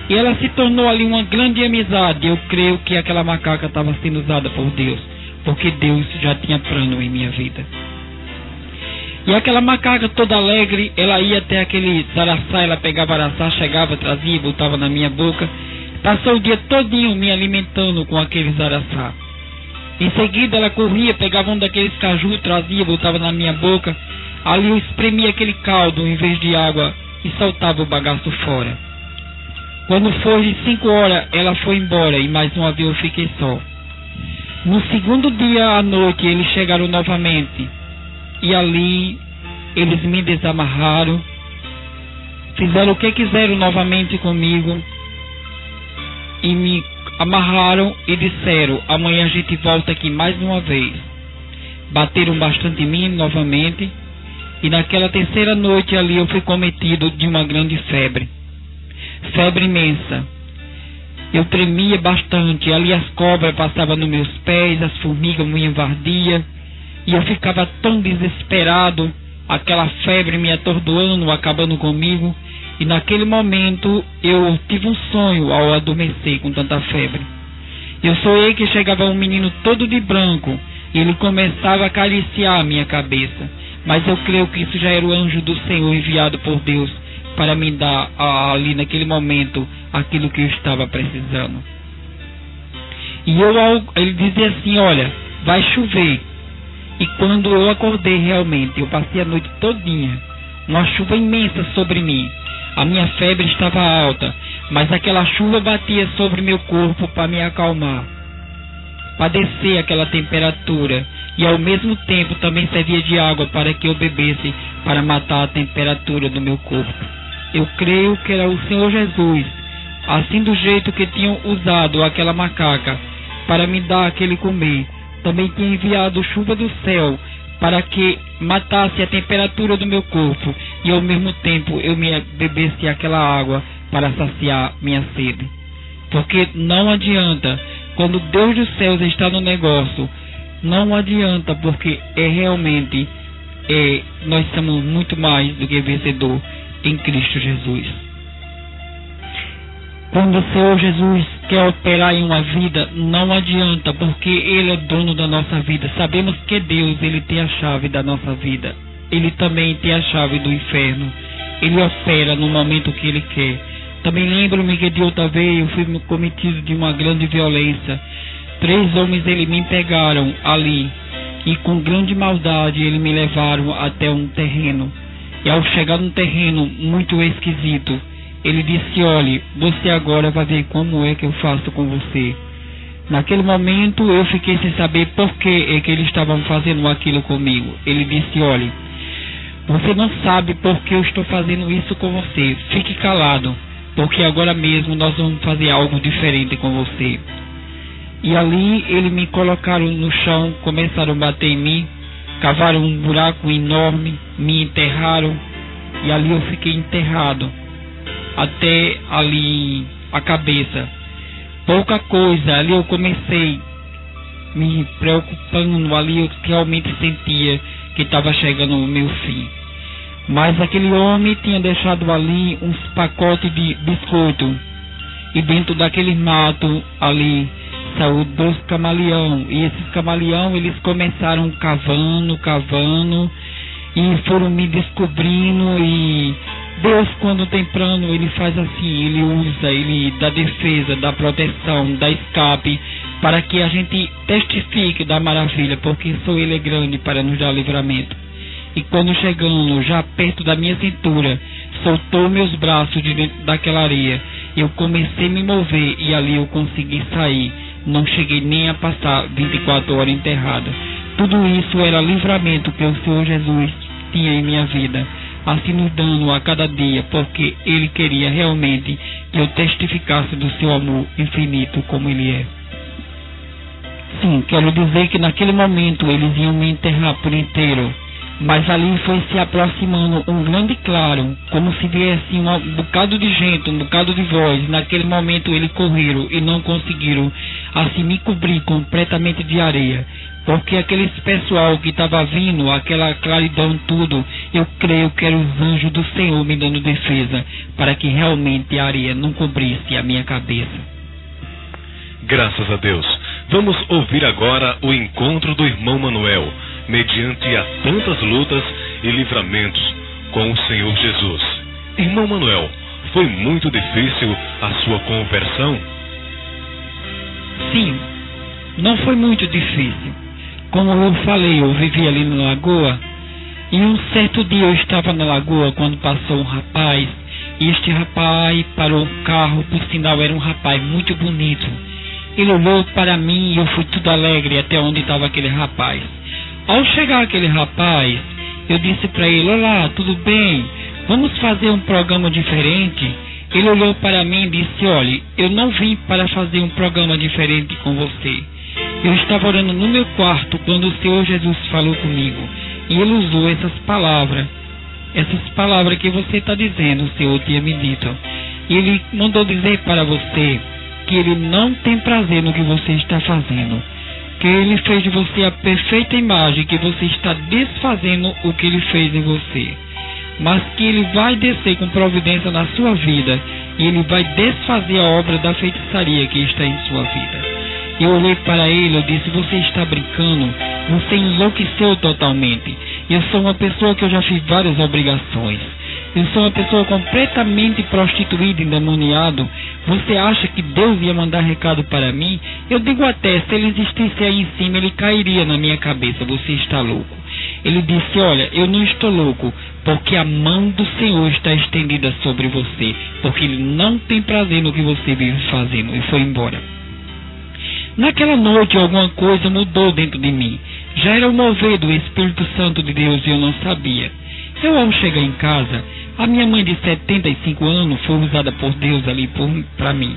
E ela se tornou ali uma grande amizade. Eu creio que aquela macaca estava sendo usada por Deus, porque Deus já tinha plano em minha vida. E aquela macaca toda alegre, ela ia até aquele araçá, ela pegava araçá, chegava, trazia, botava na minha boca. Passou o dia todinho me alimentando com aqueles araçá. Em seguida ela corria, pegava um daqueles caju, trazia, botava na minha boca. Ali eu espremia aquele caldo em vez de água e soltava o bagaço fora. Quando foi de 5 horas, ela foi embora e mais uma vez eu fiquei só. No segundo dia à noite, eles chegaram novamente. E ali, eles me desamarraram. Fizeram o que quiseram novamente comigo. E me amarraram e disseram, amanhã a gente volta aqui mais uma vez. Bateram bastante em mim novamente. E naquela terceira noite ali, eu fui cometido de uma grande febre. Febre imensa. Eu tremia bastante, ali as cobras passavam nos meus pés, as formigas me invardiam, e eu ficava tão desesperado, aquela febre me atordoando, acabando comigo, e naquele momento eu tive um sonho ao adormecer com tanta febre. Eu sonhei que chegava um menino todo de branco, e ele começava a acariciar a minha cabeça, mas eu creio que isso já era o anjo do Senhor enviado por Deus, para me dar ali naquele momento aquilo que eu estava precisando. E ele dizia assim, olha, vai chover. E quando eu acordei realmente, eu passei a noite todinha, uma chuva imensa sobre mim. A minha febre estava alta, mas aquela chuva batia sobre meu corpo para me acalmar, para descer aquela temperatura. E ao mesmo tempo também servia de água para que eu bebesse, para matar a temperatura do meu corpo. Eu creio que era o Senhor Jesus, assim do jeito que tinham usado aquela macaca para me dar aquele comer. Também tinha enviado chuva do céu para que matasse a temperatura do meu corpo e ao mesmo tempo eu me bebesse aquela água para saciar minha sede. Porque não adianta, quando Deus dos céus está no negócio, não adianta, porque realmente nós somos muito mais do que vencedor em Cristo Jesus. Quando o Senhor Jesus quer operar em uma vida, não adianta, porque Ele é dono da nossa vida. Sabemos que Deus, Ele tem a chave da nossa vida. Ele também tem a chave do inferno. Ele opera no momento que Ele quer. Também lembro-me que de outra vez eu fui cometido de uma grande violência. 3 homens, eles me pegaram ali e com grande maldade eles me levaram até um terreno. E ao chegar num terreno muito esquisito, ele disse, olhe, você agora vai ver como é que eu faço com você. Naquele momento eu fiquei sem saber por que é que eles estavam fazendo aquilo comigo. Ele disse, olhe, você não sabe por que eu estou fazendo isso com você. Fique calado, porque agora mesmo nós vamos fazer algo diferente com você. E ali eles me colocaram no chão, começaram a bater em mim, cavaram um buraco enorme, me enterraram, e ali eu fiquei enterrado. até ali a cabeça. Pouca coisa, ali eu comecei me preocupando, ali eu realmente sentia que estava chegando o meu fim. Mas aquele homem tinha deixado ali uns pacotes de biscoito, e dentro daquele mato ali saiu 2 camaleão, e esses camaleão eles começaram cavando e foram me descobrindo. E Deus, quando tem plano, ele faz assim, ele dá defesa, dá proteção, dá escape, para que a gente testifique da maravilha, porque só ele é grande para nos dar livramento. E quando chegando já perto da minha cintura, soltou meus braços de dentro daquela areia, eu comecei a me mover e ali eu consegui sair. Não cheguei nem a passar 24 horas enterrada. Tudo isso era livramento que o Senhor Jesus tinha em minha vida, assim nos dando a cada dia, porque Ele queria realmente que eu testificasse do seu amor infinito como Ele é. Sim, quero dizer que naquele momento eles iam me enterrar por inteiro, mas ali foi se aproximando um grande claro, como se viesse um bocado de gente, um bocado de voz. Naquele momento eles correram e não conseguiram assim me cobrir completamente de areia, porque aqueles pessoal que estava vindo, aquela claridão tudo, eu creio que eram os anjos do Senhor me dando defesa, para que realmente a areia não cobrisse a minha cabeça. Graças a Deus. Vamos ouvir agora o encontro do irmão Manuel, mediante a tantas lutas e livramentos com o Senhor Jesus. Irmão Manuel, foi muito difícil a sua conversão? Sim, não foi muito difícil. Como eu falei, eu vivi ali na lagoa, e um certo dia eu estava na lagoa quando passou um rapaz, e este rapaz parou um carro, por sinal era um rapaz muito bonito. Ele olhou para mim e eu fui tudo alegre até onde estava aquele rapaz. Ao chegar aquele rapaz, eu disse para ele: olá, tudo bem? Vamos fazer um programa diferente? Ele olhou para mim e disse: olha, eu não vim para fazer um programa diferente com você. Eu estava orando no meu quarto quando o Senhor Jesus falou comigo, e Ele usou essas palavras que você está dizendo, o Senhor tinha me dito. E Ele mandou dizer para você que Ele não tem prazer no que você está fazendo, que Ele fez de você a perfeita imagem, que você está desfazendo o que Ele fez em você, mas que Ele vai descer com providência na sua vida, e Ele vai desfazer a obra da feitiçaria que está em sua vida. Eu olhei para ele, eu disse: você está brincando, você enlouqueceu totalmente. Eu sou uma pessoa que eu já fiz várias obrigações, eu sou uma pessoa completamente prostituída, endemoniado. Você acha que Deus ia mandar recado para mim? Eu digo até, se ele existisse aí em cima, ele cairia na minha cabeça. Você está louco. Ele disse: olha, eu não estou louco, porque a mão do Senhor está estendida sobre você, porque Ele não tem prazer no que você vive fazendo. E foi embora. Naquela noite alguma coisa mudou dentro de mim. Já era o mover do Espírito Santo de Deus e eu não sabia. Eu, ao chegar em casa, a minha mãe de 75 anos foi usada por Deus ali para mim.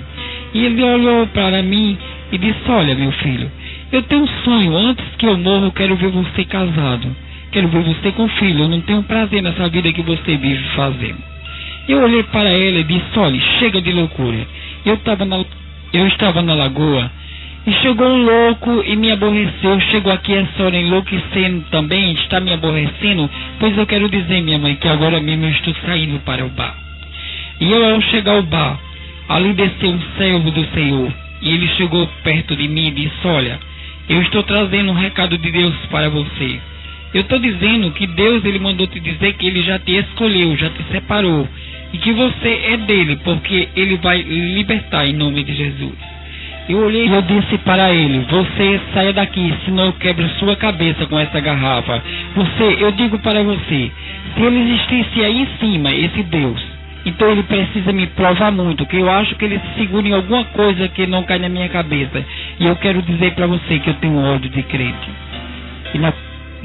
E ele olhou para mim e disse: olha, meu filho, eu tenho um sonho, antes que eu morra eu quero ver você casado, quero ver você com filho, eu não tenho prazer nessa vida que você vive fazendo. Eu olhei para ela e disse: olha, chega de loucura. Eu estava na lagoa, e chegou um louco e me aborreceu. Chegou aqui essa hora enlouquecendo também, está me aborrecendo. Pois eu quero dizer, minha mãe, que agora mesmo eu estou saindo para o bar. E eu, ao chegar ao bar, ali desceu um servo do Senhor, e ele chegou perto de mim e disse: olha, eu estou trazendo um recado de Deus para você. Eu estou dizendo que Deus, Ele mandou te dizer que Ele já te escolheu, já te separou, e que você é dele, porque Ele vai libertar em nome de Jesus. Eu olhei e eu disse para ele: você saia daqui, senão eu quebro sua cabeça com essa garrafa. Eu digo para você, se ele existisse aí em cima, esse Deus, então ele precisa me provar muito, que eu acho que ele se segura em alguma coisa que não cai na minha cabeça. E eu quero dizer para você que eu tenho ódio de crente.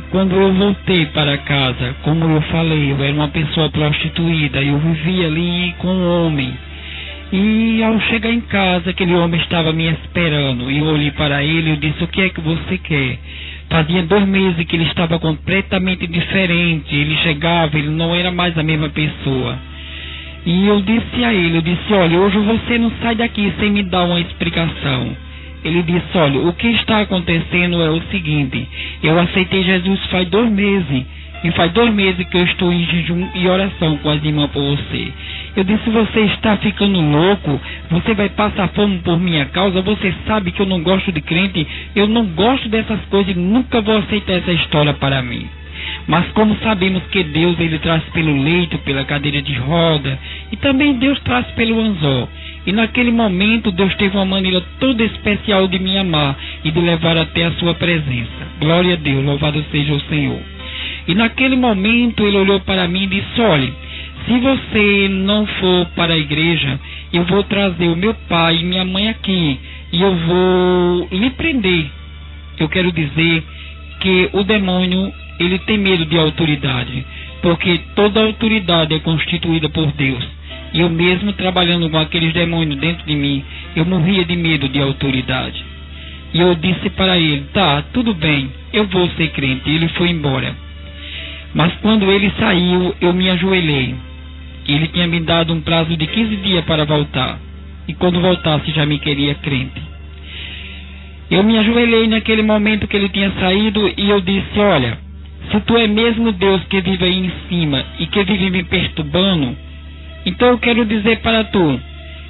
Quando eu voltei para casa, como eu falei, eu era uma pessoa prostituída, eu vivia ali com um homem. E ao chegar em casa, aquele homem estava me esperando. E eu olhei para ele e disse: o que é que você quer? Fazia 2 meses que ele estava completamente diferente. Ele chegava, ele não era mais a mesma pessoa. E eu disse a ele, olha, hoje você não sai daqui sem me dar uma explicação. Ele disse, olha, o que está acontecendo é o seguinte, eu aceitei Jesus faz 2 meses, e faz 2 meses que eu estou em jejum e oração com as irmãs por você. Eu disse, você está ficando louco, você vai passar fome por minha causa, você sabe que eu não gosto de crente, eu não gosto dessas coisas e nunca vou aceitar essa história para mim. Mas como sabemos que Deus, ele traz pelo leito, pela cadeira de roda, e também Deus traz pelo anzol. E naquele momento Deus teve uma maneira toda especial de me amar e de levar até a sua presença. Glória a Deus, louvado seja o Senhor. E naquele momento ele olhou para mim e disse, olha, se você não for para a igreja, eu vou trazer o meu pai e minha mãe aqui, e eu vou lhe prender. Eu quero dizer que o demônio, ele tem medo de autoridade, porque toda autoridade é constituída por Deus. E eu mesmo trabalhando com aqueles demônios dentro de mim, eu morria de medo de autoridade. E eu disse para ele, tá, tudo bem, eu vou ser crente. E ele foi embora. Mas quando ele saiu, eu me ajoelhei. Ele tinha me dado um prazo de 15 dias para voltar. E quando voltasse já me queria crente. Eu me ajoelhei naquele momento que ele tinha saído e eu disse, olha, se tu é mesmo Deus que vive aí em cima e que vive me perturbando, então eu quero dizer para tu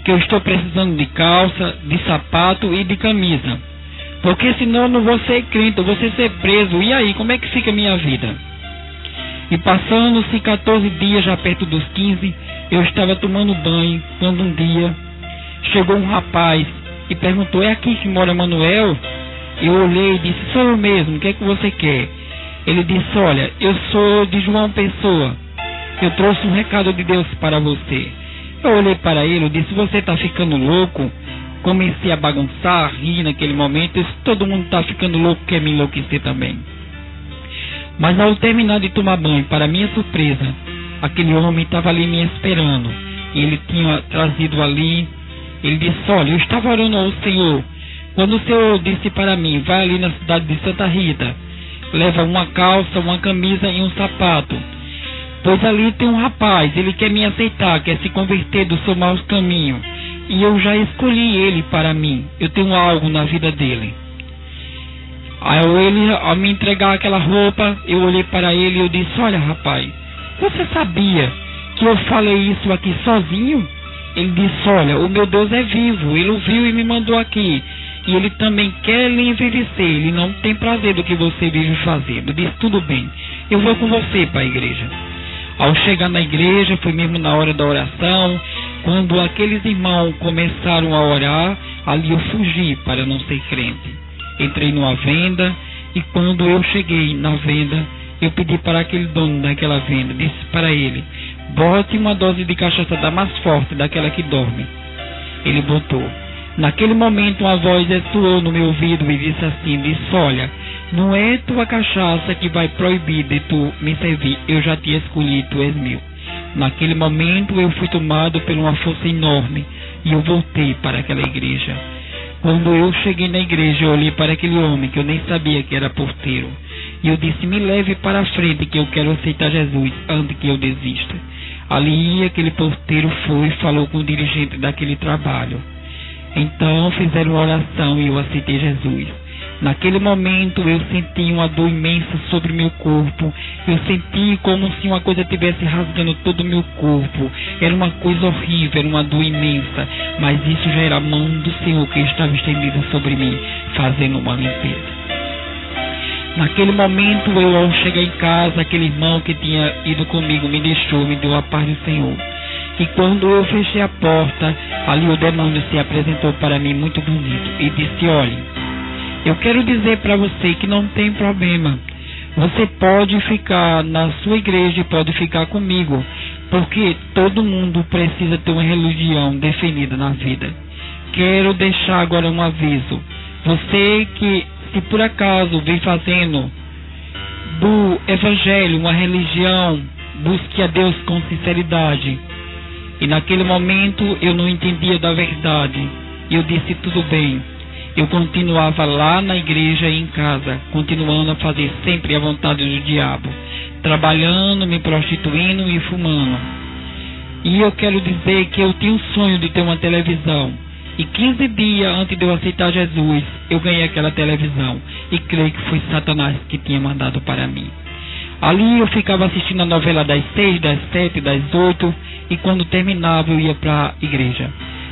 que eu estou precisando de calça, de sapato e de camisa. Porque senão eu não vou ser crente, eu vou ser preso. E aí, como é que fica a minha vida? E passando-se 14 dias, já perto dos 15, eu estava tomando banho, quando um dia chegou um rapaz e perguntou, é aqui que mora Manuel? Eu olhei e disse, sou eu mesmo, o que é que você quer? Ele disse, olha, eu sou de João Pessoa, eu trouxe um recado de Deus para você. Eu olhei para ele e disse, você está ficando louco? Comecei a bagunçar, rir naquele momento, eu disse, todo mundo está ficando louco, quer me enlouquecer também. Mas ao terminar de tomar banho, para minha surpresa, aquele homem estava ali me esperando. E ele tinha trazido ali, ele disse, olha, eu estava orando ao Senhor, quando o Senhor disse para mim, vai ali na cidade de Santa Rita, leva uma calça, uma camisa e um sapato. Pois ali tem um rapaz, ele quer me aceitar, quer se converter do seu mau caminho. E eu já escolhi ele para mim, eu tenho algo na vida dele. Aí ele, ao me entregar aquela roupa, eu olhei para ele e eu disse, olha rapaz, você sabia que eu falei isso aqui sozinho? Ele disse, olha, o meu Deus é vivo, ele o viu e me mandou aqui. E ele também quer lhe envelhecer, ele não tem prazer do que você vive fazendo. Eu disse, tudo bem, eu vou com você para a igreja. Ao chegar na igreja, foi mesmo na hora da oração, quando aqueles irmãos começaram a orar, ali eu fugi para não ser crente. Entrei numa venda e quando eu cheguei na venda, eu pedi para aquele dono daquela venda, disse para ele, bote uma dose de cachaça da mais forte, daquela que dorme. Ele botou. Naquele momento uma voz ressoou no meu ouvido e disse assim, disse, olha, não é tua cachaça que vai proibir de tu me servir, eu já te escolhi, tu és meu. Naquele momento eu fui tomado por uma força enorme e eu voltei para aquela igreja. Quando eu cheguei na igreja, eu olhei para aquele homem que eu nem sabia que era porteiro. E eu disse, me leve para a frente que eu quero aceitar Jesus antes que eu desista. Ali aquele porteiro foi e falou com o dirigente daquele trabalho. Então fizeram uma oração e eu aceitei Jesus. Naquele momento eu senti uma dor imensa sobre meu corpo. Eu senti como se uma coisa estivesse rasgando todo o meu corpo. Era uma coisa horrível, era uma dor imensa. Mas isso já era a mão do Senhor que estava estendida sobre mim, fazendo uma limpeza. Naquele momento eu, ao chegar em casa, aquele irmão que tinha ido comigo me deixou, me deu a paz do Senhor. E quando eu fechei a porta, ali o demônio se apresentou para mim muito bonito e disse, olhe, eu quero dizer para você que não tem problema. Você pode ficar na sua igreja e pode ficar comigo, porque todo mundo precisa ter uma religião definida na vida. Quero deixar agora um aviso. Você que, se por acaso vem fazendo do evangelho uma religião, busque a Deus com sinceridade. E naquele momento eu não entendia da verdade. E eu disse, tudo bem. Eu continuava lá na igreja e em casa, continuando a fazer sempre a vontade do diabo, trabalhando, me prostituindo e fumando. E eu quero dizer que eu tinha um sonho de ter uma televisão. E 15 dias antes de eu aceitar Jesus, eu ganhei aquela televisão. E creio que foi Satanás que tinha mandado para mim. Ali eu ficava assistindo a novela das 6, das 7, das 8. E quando terminava eu ia para a igreja.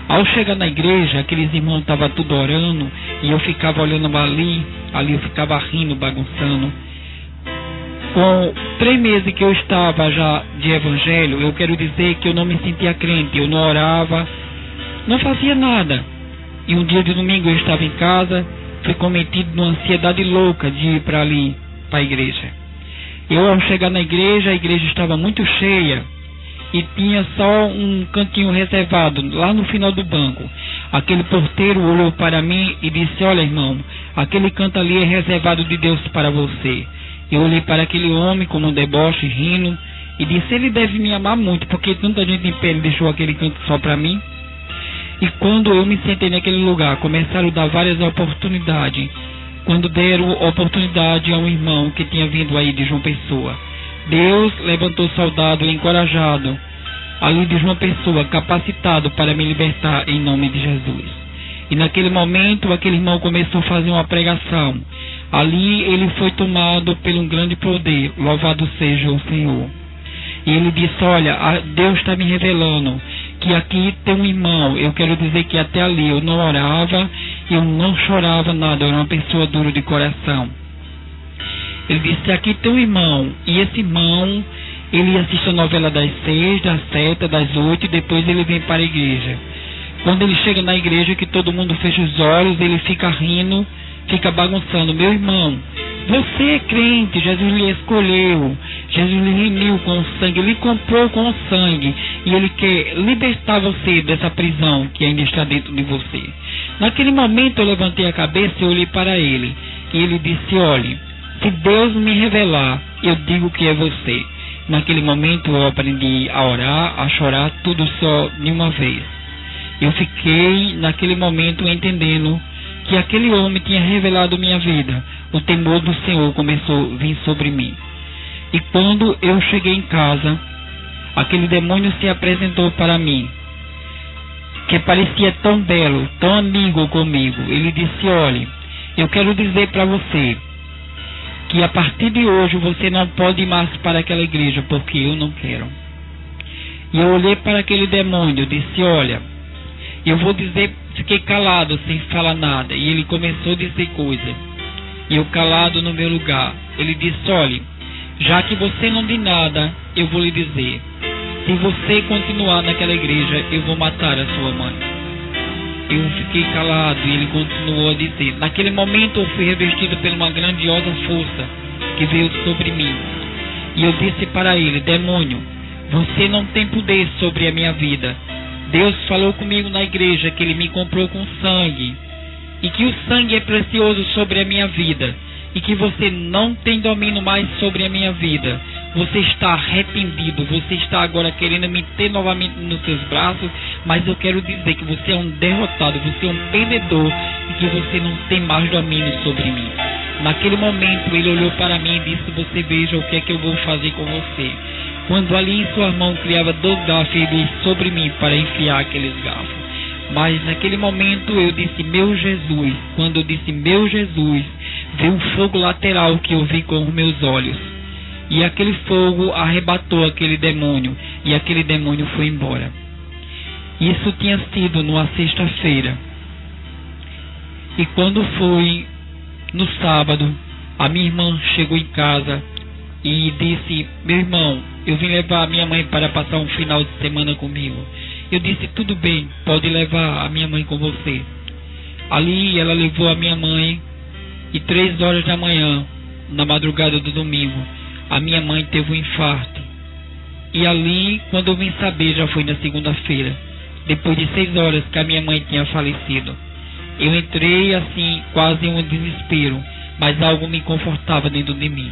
Ao chegar na igreja, aqueles irmãos estavam tudo orando. E eu ficava olhando ali eu ficava rindo, bagunçando. Com 3 meses que eu estava já de evangelho, eu quero dizer que eu não me sentia crente. Eu não orava, não fazia nada. E um dia de domingo eu estava em casa, fui cometido numa ansiedade louca de ir para ali, para a igreja. Eu, ao chegar na igreja, a igreja estava muito cheia e tinha só um cantinho reservado lá no final do banco. Aquele porteiro olhou para mim e disse: olha, irmão, aquele canto ali é reservado de Deus para você. Eu olhei para aquele homem como um deboche, rindo, e disse: ele deve me amar muito, porque tanta gente em pé deixou aquele canto só para mim. E quando eu me sentei naquele lugar, começaram a dar várias oportunidades. Quando deram oportunidade a um irmão que tinha vindo aí de João Pessoa, Deus levantou soldado encorajado ali de João Pessoa, capacitado para me libertar em nome de Jesus. E naquele momento, aquele irmão começou a fazer uma pregação. Ali ele foi tomado por um grande poder, louvado seja o Senhor. E ele disse: olha, Deus está me revelando que aqui tem um irmão. Eu quero dizer que até ali eu não orava, eu não chorava nada, eu era uma pessoa dura de coração. Ele disse: aqui tem um irmão, e esse irmão, ele assiste a novela das 6, das 7, das 8, e depois ele vem para a igreja. Quando ele chega na igreja, que todo mundo fecha os olhos, ele fica rindo, fica bagunçando: meu irmão, você é crente, Jesus lhe escolheu, Jesus lhe remiu com o sangue, ele comprou com o sangue, e ele quer libertar você dessa prisão que ainda está dentro de você. Naquele momento eu levantei a cabeça e olhei para ele, e ele disse: olhe, se Deus me revelar, eu digo que é você. Naquele momento eu aprendi a orar, a chorar, tudo só de uma vez. Eu fiquei naquele momento entendendo que aquele homem tinha revelado minha vida. O temor do Senhor começou a vir sobre mim. E quando eu cheguei em casa, aquele demônio se apresentou para mim, que parecia tão belo, tão amigo comigo. Ele disse: olhe, eu quero dizer para você que a partir de hoje você não pode ir mais para aquela igreja, porque eu não quero. E eu olhei para aquele demônio e disse: olha, eu vou dizer. Fiquei calado, sem falar nada, e ele começou a dizer coisas, e eu calado no meu lugar. Ele disse: olhe, já que você não diz nada, eu vou lhe dizer, se você continuar naquela igreja, eu vou matar a sua mãe. Eu fiquei calado e ele continuou a dizer. Naquele momento eu fui revestido por uma grandiosa força que veio sobre mim, e eu disse para ele: demônio, você não tem poder sobre a minha vida. Deus falou comigo na igreja que ele me comprou com sangue, e que o sangue é precioso sobre a minha vida, e que você não tem domínio mais sobre a minha vida. Você está arrependido, você está agora querendo me ter novamente nos seus braços, mas eu quero dizer que você é um derrotado, você é um perdedor, e que você não tem mais domínio sobre mim. Naquele momento ele olhou para mim e disse: você veja o que é que eu vou fazer com você. Quando ali em sua mão criava 2 garfos, ele disse sobre mim para enfiar aqueles garfos. Mas naquele momento eu disse: meu Jesus. Quando eu disse meu Jesus, veio um fogo lateral que eu vi com os meus olhos. E aquele fogo arrebatou aquele demônio, e aquele demônio foi embora. Isso tinha sido numa sexta-feira. E quando foi no sábado, a minha irmã chegou em casa e disse: meu irmão, eu vim levar a minha mãe para passar um final de semana comigo. Eu disse: tudo bem, pode levar a minha mãe com você. Ali ela levou a minha mãe, e 3 horas da manhã, na madrugada do domingo, a minha mãe teve um infarto. E ali, quando eu vim saber, já foi na segunda-feira, depois de 6 horas que a minha mãe tinha falecido. Eu entrei assim, quase em um desespero, mas algo me confortava dentro de mim.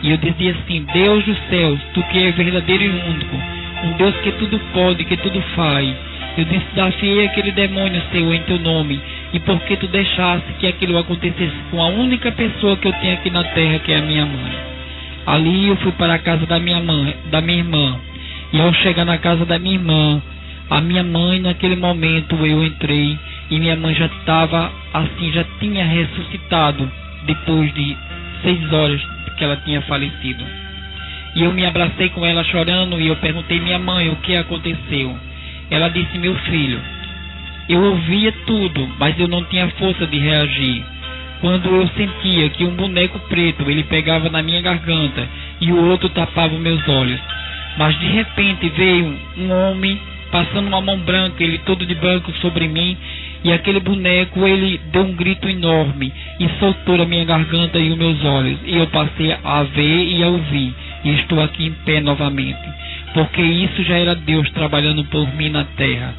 E eu dizia assim: Deus dos céus, tu que é verdadeiro e único, um Deus que tudo pode, que tudo faz. Eu desafiei aquele demônio seu em teu nome, e porque tu deixasse que aquilo acontecesse com a única pessoa que eu tenho aqui na terra, que é a minha mãe. Ali eu fui para a casa da minha irmã, E ao chegar na casa da minha irmã, a minha mãe, naquele momento eu entrei e minha mãe já estava assim, já tinha ressuscitado depois de 6 horas que ela tinha falecido. E eu me abracei com ela chorando e eu perguntei: minha mãe, o que aconteceu? Ela disse: meu filho, eu ouvia tudo, mas eu não tinha força de reagir. Quando eu sentia que um boneco preto, ele pegava na minha garganta e o outro tapava os meus olhos. Mas de repente veio um homem passando uma mão branca, ele todo de branco sobre mim, e aquele boneco, ele deu um grito enorme e soltou a minha garganta e os meus olhos, e eu passei a ver e a ouvir, e estou aqui em pé novamente, porque isso já era Deus trabalhando por mim na terra.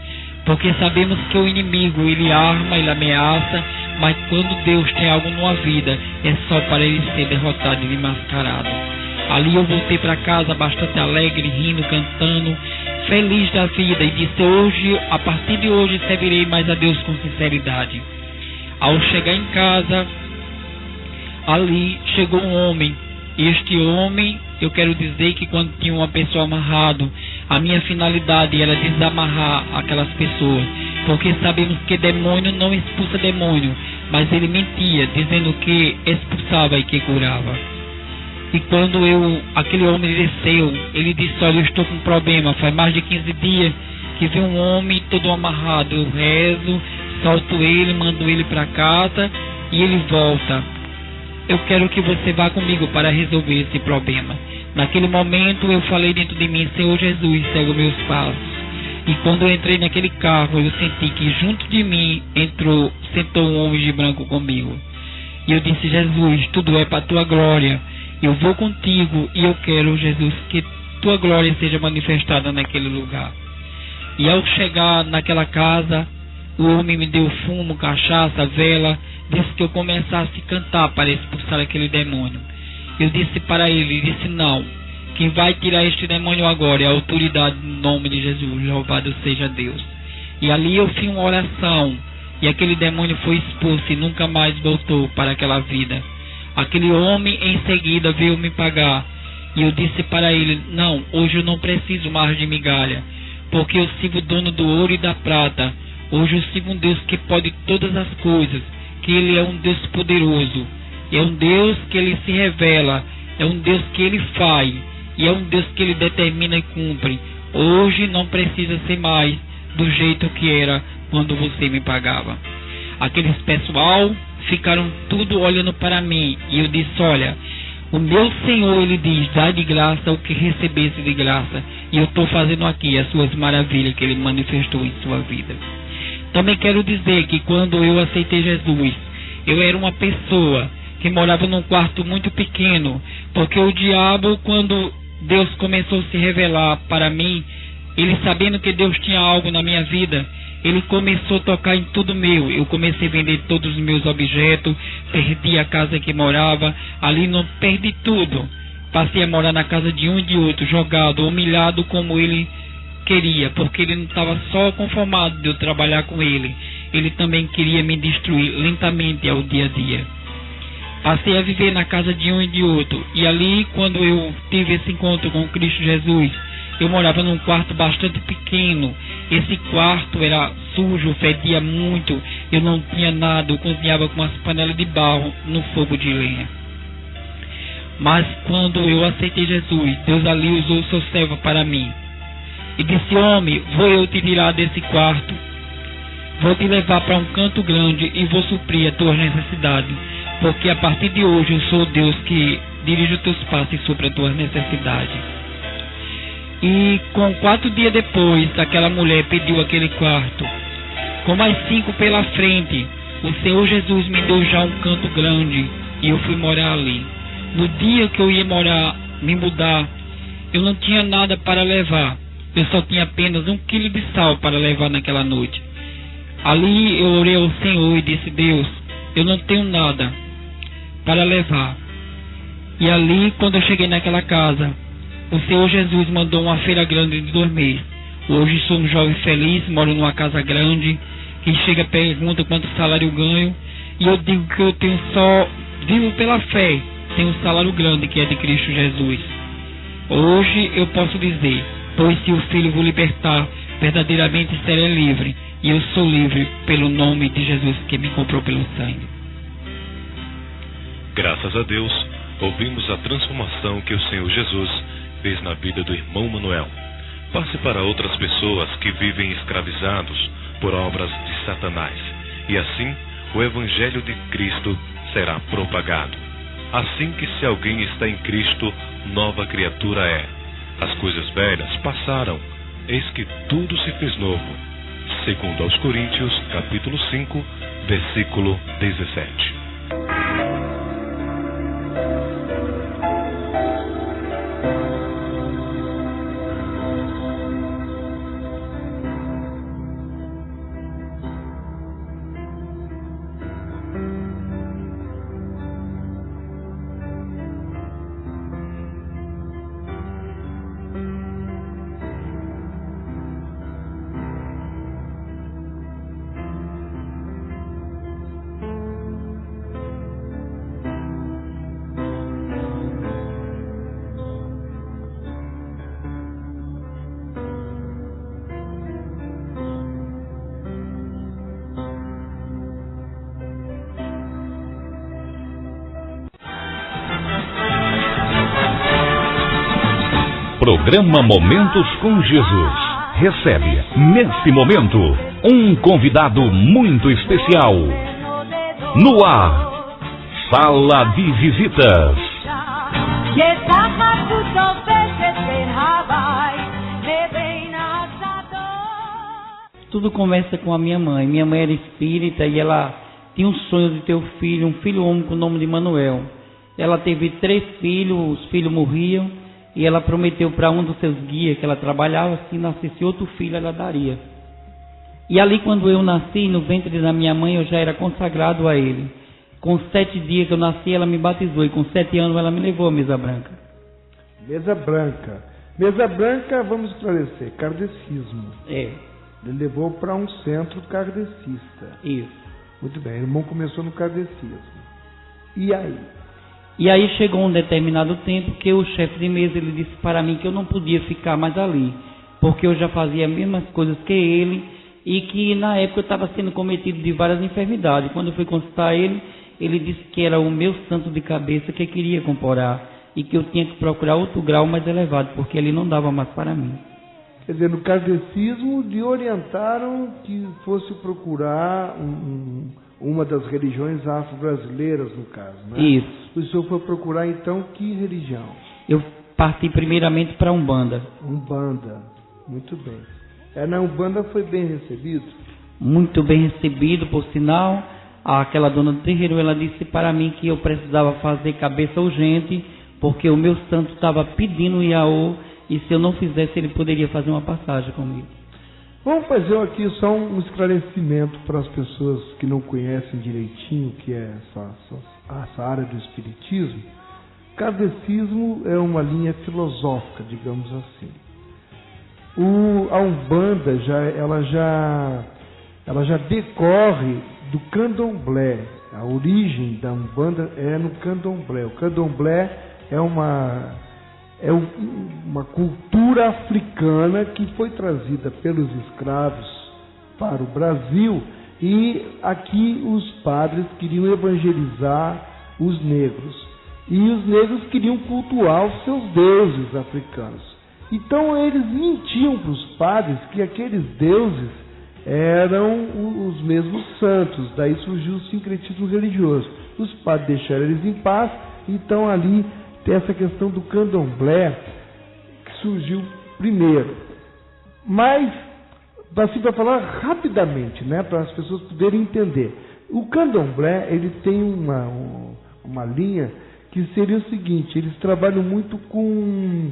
Porque sabemos que o inimigo, ele arma, ele ameaça, mas quando Deus tem algo numa vida, é só para ele ser derrotado e desmascarado. Ali eu voltei para casa bastante alegre, rindo, cantando, feliz da vida, e disse: hoje, a partir de hoje, servirei mais a Deus com sinceridade. Ao chegar em casa, ali chegou um homem. Este homem, eu quero dizer que quando tinha uma pessoa amarrado, a minha finalidade era desamarrar aquelas pessoas, porque sabemos que demônio não expulsa demônio, mas ele mentia, dizendo que expulsava e que curava. E quando aquele homem desceu, ele disse: olha, eu estou com um problema, faz mais de 15 dias que vi um homem todo amarrado, eu rezo, solto ele, mando ele para casa e ele volta. Eu quero que você vá comigo para resolver esse problema. Naquele momento eu falei dentro de mim: Senhor Jesus, segue os meus passos. E quando eu entrei naquele carro, eu senti que junto de mim sentou um homem de branco comigo. E eu disse: Jesus, tudo é para a tua glória. Eu vou contigo e eu quero, Jesus, que tua glória seja manifestada naquele lugar. E ao chegar naquela casa, o homem me deu fumo, cachaça, vela, disse que eu começasse a cantar para expulsar aquele demônio. Eu disse para ele, disse: não, quem vai tirar este demônio agora é a autoridade no nome de Jesus, louvado seja Deus. E ali eu fiz uma oração, e aquele demônio foi expulso e nunca mais voltou para aquela vida. Aquele homem em seguida veio me pagar, e eu disse para ele: não, hoje eu não preciso mais de migalha, porque eu sirvo o dono do ouro e da prata. Hoje eu sirvo um Deus que pode todas as coisas, que Ele é um Deus poderoso, é um Deus que Ele se revela, é um Deus que Ele faz, e é um Deus que Ele determina e cumpre. Hoje não precisa ser mais do jeito que era quando você me pagava. Aqueles pessoal ficaram tudo olhando para mim, e eu disse: olha, o meu Senhor, Ele diz: dá de graça o que recebesse de graça, e eu estou fazendo aqui as suas maravilhas que Ele manifestou em sua vida. Também quero dizer que quando eu aceitei Jesus, eu era uma pessoa que morava num quarto muito pequeno, porque o diabo, quando Deus começou a se revelar para mim, ele sabendo que Deus tinha algo na minha vida, ele começou a tocar em tudo meu. Eu comecei a vender todos os meus objetos, perdi a casa que morava, ali não perdi tudo. Passei a morar na casa de um e de outro, jogado, humilhado como ele queria, porque ele não estava só conformado de eu trabalhar com ele, ele também queria me destruir lentamente ao dia a dia. Passei a viver na casa de um e de outro, e ali, quando eu tive esse encontro com Cristo Jesus, eu morava num quarto bastante pequeno. Esse quarto era sujo, fedia muito, eu não tinha nada, eu cozinhava com umas panelas de barro no fogo de lenha. Mas quando eu aceitei Jesus, Deus ali usou o seu servo para mim e disse: homem, vou eu te tirar desse quarto, vou te levar para um canto grande e vou suprir as tuas necessidades, porque a partir de hoje eu sou Deus que dirige os teus passos e supre as tuas necessidades. E com 4 dias depois, aquela mulher pediu aquele quarto. Com mais 5 pela frente, o Senhor Jesus me deu já um canto grande e eu fui morar ali. No dia que eu ia me mudar, eu não tinha nada para levar. Eu só tinha apenas 1 quilo de sal para levar naquela noite. Ali eu orei ao Senhor e disse: Deus, eu não tenho nada para levar. E ali, quando eu cheguei naquela casa, o Senhor Jesus mandou uma feira grande de 2 meses. Hoje sou um jovem feliz, moro numa casa grande. Quem chega pergunta quanto salário eu ganho, e eu digo que eu tenho só, vivo pela fé, tenho um salário grande que é de Cristo Jesus. Hoje eu posso dizer Pois se o Filho vos libertar, verdadeiramente será livre. E eu sou livre pelo nome de Jesus que me comprou pelo sangue. Graças a Deus, ouvimos a transformação que o Senhor Jesus fez na vida do irmão Manuel. Passe para outras pessoas que vivem escravizados por obras de Satanás. E assim, o Evangelho de Cristo será propagado. Assim que se alguém está em Cristo, nova criatura é. As coisas velhas passaram, eis que tudo se fez novo. Segundo aos Coríntios, capítulo 5, versículo 17. Programa Momentos com Jesus recebe, nesse momento, um convidado muito especial. No ar, Sala de Visitas. Tudo começa com a minha mãe. Minha mãe era espírita e ela tinha um sonho de ter um filho homem com o nome de Manuel. Ela teve 3 filhos, os filhos morriam. E ela prometeu para um dos seus guias que ela trabalhava, se nascesse outro filho, ela daria. E ali, quando eu nasci, no ventre da minha mãe, eu já era consagrado a ele. Com 7 dias que eu nasci, ela me batizou. E com 7 anos, ela me levou à mesa branca. Mesa branca. Mesa branca, vamos esclarecer, kardecismo. É. Ele levou para um centro kardecista. Isso. Muito bem, o irmão começou no kardecismo. E aí? E aí chegou um determinado tempo que o chefe de mesa ele disse para mim que eu não podia ficar mais ali, porque eu já fazia as mesmas coisas que ele e que na época eu estava sendo cometido de várias enfermidades. Quando eu fui consultar ele, ele disse que era o meu santo de cabeça que queria comprar e que eu tinha que procurar outro grau mais elevado, porque ele não dava mais para mim. Quer dizer, no kardecismo lhe orientaram que fosse procurar uma das religiões afro-brasileiras, no caso, né? Isso. O senhor foi procurar, então, que religião? Eu parti primeiramente para Umbanda. Umbanda, muito bem. Na Umbanda foi bem recebido? Muito bem recebido, por sinal. Aquela dona do terreiro, ela disse para mim que eu precisava fazer cabeça urgente, porque o meu santo estava pedindo o Iaô, e se eu não fizesse, ele poderia fazer uma passagem comigo. Vamos fazer aqui só um esclarecimento para as pessoas que não conhecem direitinho o que é essa área do espiritismo. Kardecismo é uma linha filosófica, digamos assim. A Umbanda ela já decorre do Candomblé. A origem da Umbanda é no Candomblé. O Candomblé é uma cultura africana que foi trazida pelos escravos para o Brasil, e aqui os padres queriam evangelizar os negros, e os negros queriam cultuar os seus deuses africanos. Então eles mentiam para os padres que aqueles deuses eram os mesmos santos. Daí surgiu o sincretismo religioso. Os padres deixaram eles em paz. Então ali tem essa questão do candomblé que surgiu primeiro. Mas, assim, para falar rapidamente, né, para as pessoas poderem entender, o candomblé ele tem uma linha que seria o seguinte: eles trabalham muito com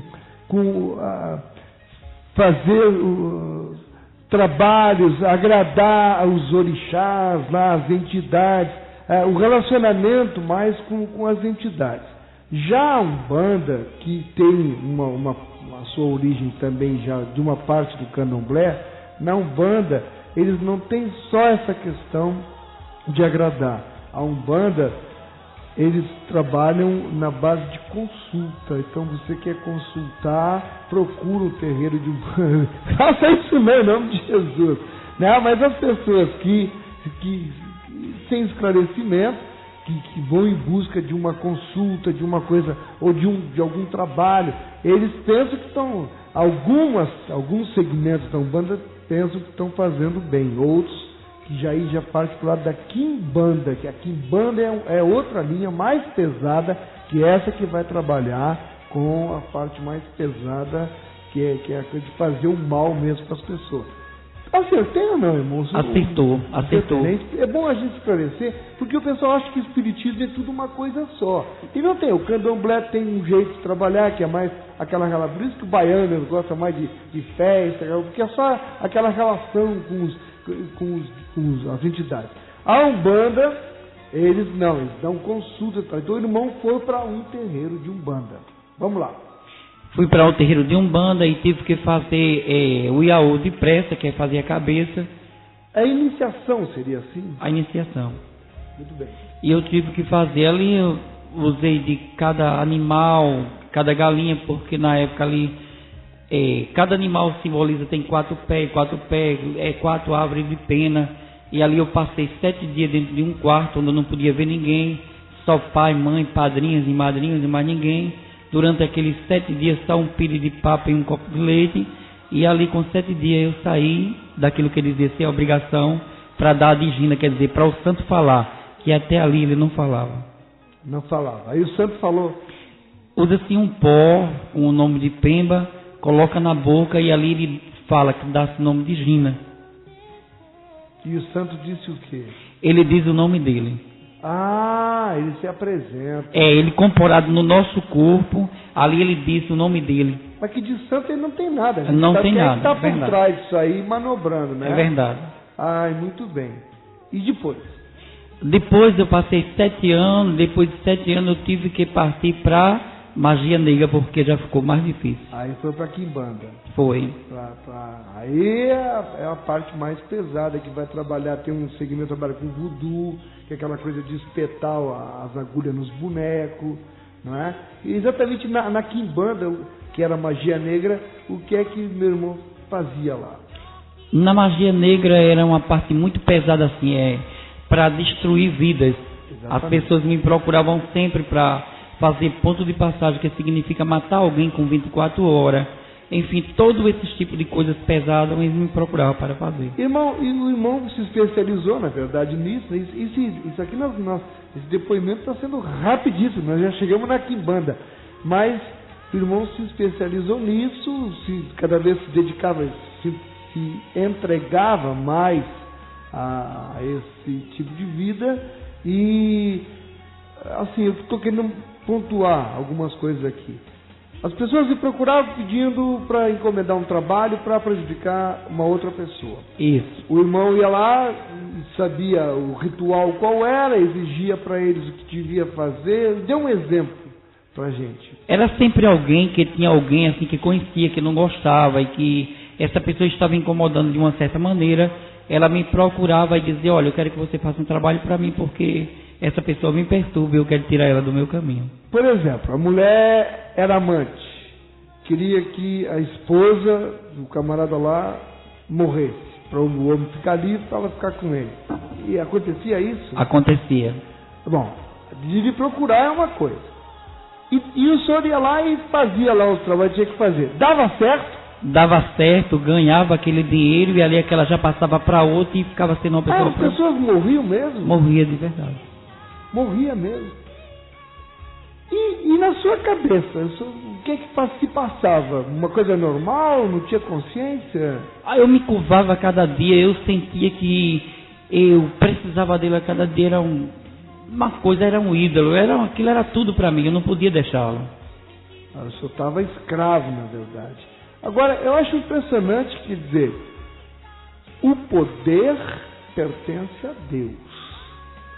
fazer trabalhos, agradar os orixás, lá, as entidades, o relacionamento mais com as entidades. Já a Umbanda, que tem a sua origem também já de uma parte do candomblé, na Umbanda eles não têm só essa questão de agradar. A Umbanda eles trabalham na base de consulta. Então você quer consultar, procura o terreiro de Umbanda. Faça isso mesmo, em nome de Jesus. Não, mas as pessoas que sem esclarecimento, que vão em busca de uma consulta, de uma coisa, ou de algum trabalho, eles pensam que estão, alguns segmentos da Umbanda pensam que estão fazendo bem, outros que já parte para o lado da Quimbanda, que a Quimbanda é outra linha mais pesada, que é essa que vai trabalhar com a parte mais pesada, que é a coisa de fazer o mal mesmo para as pessoas. Acertei ou não, irmão? Acertou. É bom a gente esclarecer, porque o pessoal acha que o espiritismo é tudo uma coisa só. E não tem, o candomblé tem um jeito de trabalhar, que é mais aquela relação, por isso que o baiano gosta mais de festa, porque é só aquela relação com as entidades. A Umbanda, eles dão consulta. Então o irmão foi para um terreiro de Umbanda. Vamos lá. Fui para o terreiro de Umbanda e tive que fazer o iaô de pressa, que é fazer a cabeça. A iniciação seria assim? A iniciação. Muito bem. E eu tive que fazer ali, eu usei de cada animal, cada galinha, porque na época ali, cada animal simboliza, tem 4 pés, 4 árvores de pena. E ali eu passei 7 dias dentro de um quarto, onde eu não podia ver ninguém, só pai, mãe, padrinhas e madrinhos e mais ninguém. Durante aqueles 7 dias, só um pilho de papa e um copo de leite. E ali com 7 dias eu saí daquilo que ele dizia ser a obrigação, para dar a digina, quer dizer, para o santo falar, que até ali ele não falava. Não falava. Aí o santo falou: usa-se um pó com o nome de Pemba, coloca na boca e ali ele fala que dá-se o nome de Gina. E o santo disse o quê? Ele diz o nome dele. Ah, ele se apresenta. Ele incorporado no nosso corpo, ali ele disse o nome dele. Mas que de santo ele não tem nada. Não tem nada. Ele está por trás disso aí, manobrando, né? É verdade. Ai, muito bem. E depois? Depois eu passei 7 anos, depois de 7 anos eu tive que partir para magia negra, porque já ficou mais difícil. Aí foi para Quimbanda. Foi. Aí é a parte mais pesada, que vai trabalhar, tem um segmento que trabalha com voodoo, que é aquela coisa de espetar as agulhas nos bonecos, não é? E exatamente na Quimbanda, que era magia negra, o que é que meu irmão fazia lá? Na magia negra era uma parte muito pesada assim, para destruir vidas. Exatamente. As pessoas me procuravam sempre para fazer ponto de passagem, que significa matar alguém com 24 horas. Enfim, todo esse tipo de coisas pesadas eles me procuravam para fazer. Irmão, e o irmão se especializou, na verdade, nisso. Isso aqui, esse depoimento está sendo rapidíssimo, nós já chegamos na Quimbanda. Mas o irmão se especializou nisso, cada vez se dedicava, se entregava mais a esse tipo de vida. E, assim, eu estou querendo pontuar algumas coisas aqui. As pessoas me procuravam pedindo para encomendar um trabalho para prejudicar uma outra pessoa. Isso. O irmão ia lá, sabia o ritual qual era, exigia para eles o que devia fazer. Dê um exemplo para a gente. Era sempre alguém que tinha alguém assim que conhecia, que não gostava e que essa pessoa estava incomodando de uma certa maneira. Ela me procurava e dizia: olha, eu quero que você faça um trabalho para mim porque essa pessoa me perturba e eu quero tirar ela do meu caminho. Por exemplo, a mulher era amante, queria que a esposa do camarada lá morresse, para o homem ficar livre, para ela ficar com ele. E acontecia isso? Acontecia. Bom, de procurar é uma coisa. E o senhor ia lá e fazia lá os trabalhos que tinha que fazer. Dava certo? Dava certo, ganhava aquele dinheiro e ali aquela já passava para outra e ficava sendo uma pessoa... As pessoas morriam mesmo? Morria de verdade. Morria mesmo. E na sua cabeça, o que se passava? Uma coisa normal? Não tinha consciência? Eu me curvava a cada dia, eu sentia que eu precisava dele a cada dia, era uma coisa, era um ídolo, aquilo era tudo para mim, eu não podia deixá-lo. O senhor estava escravo, na verdade. Agora, eu acho impressionante, quer dizer, o poder pertence a Deus,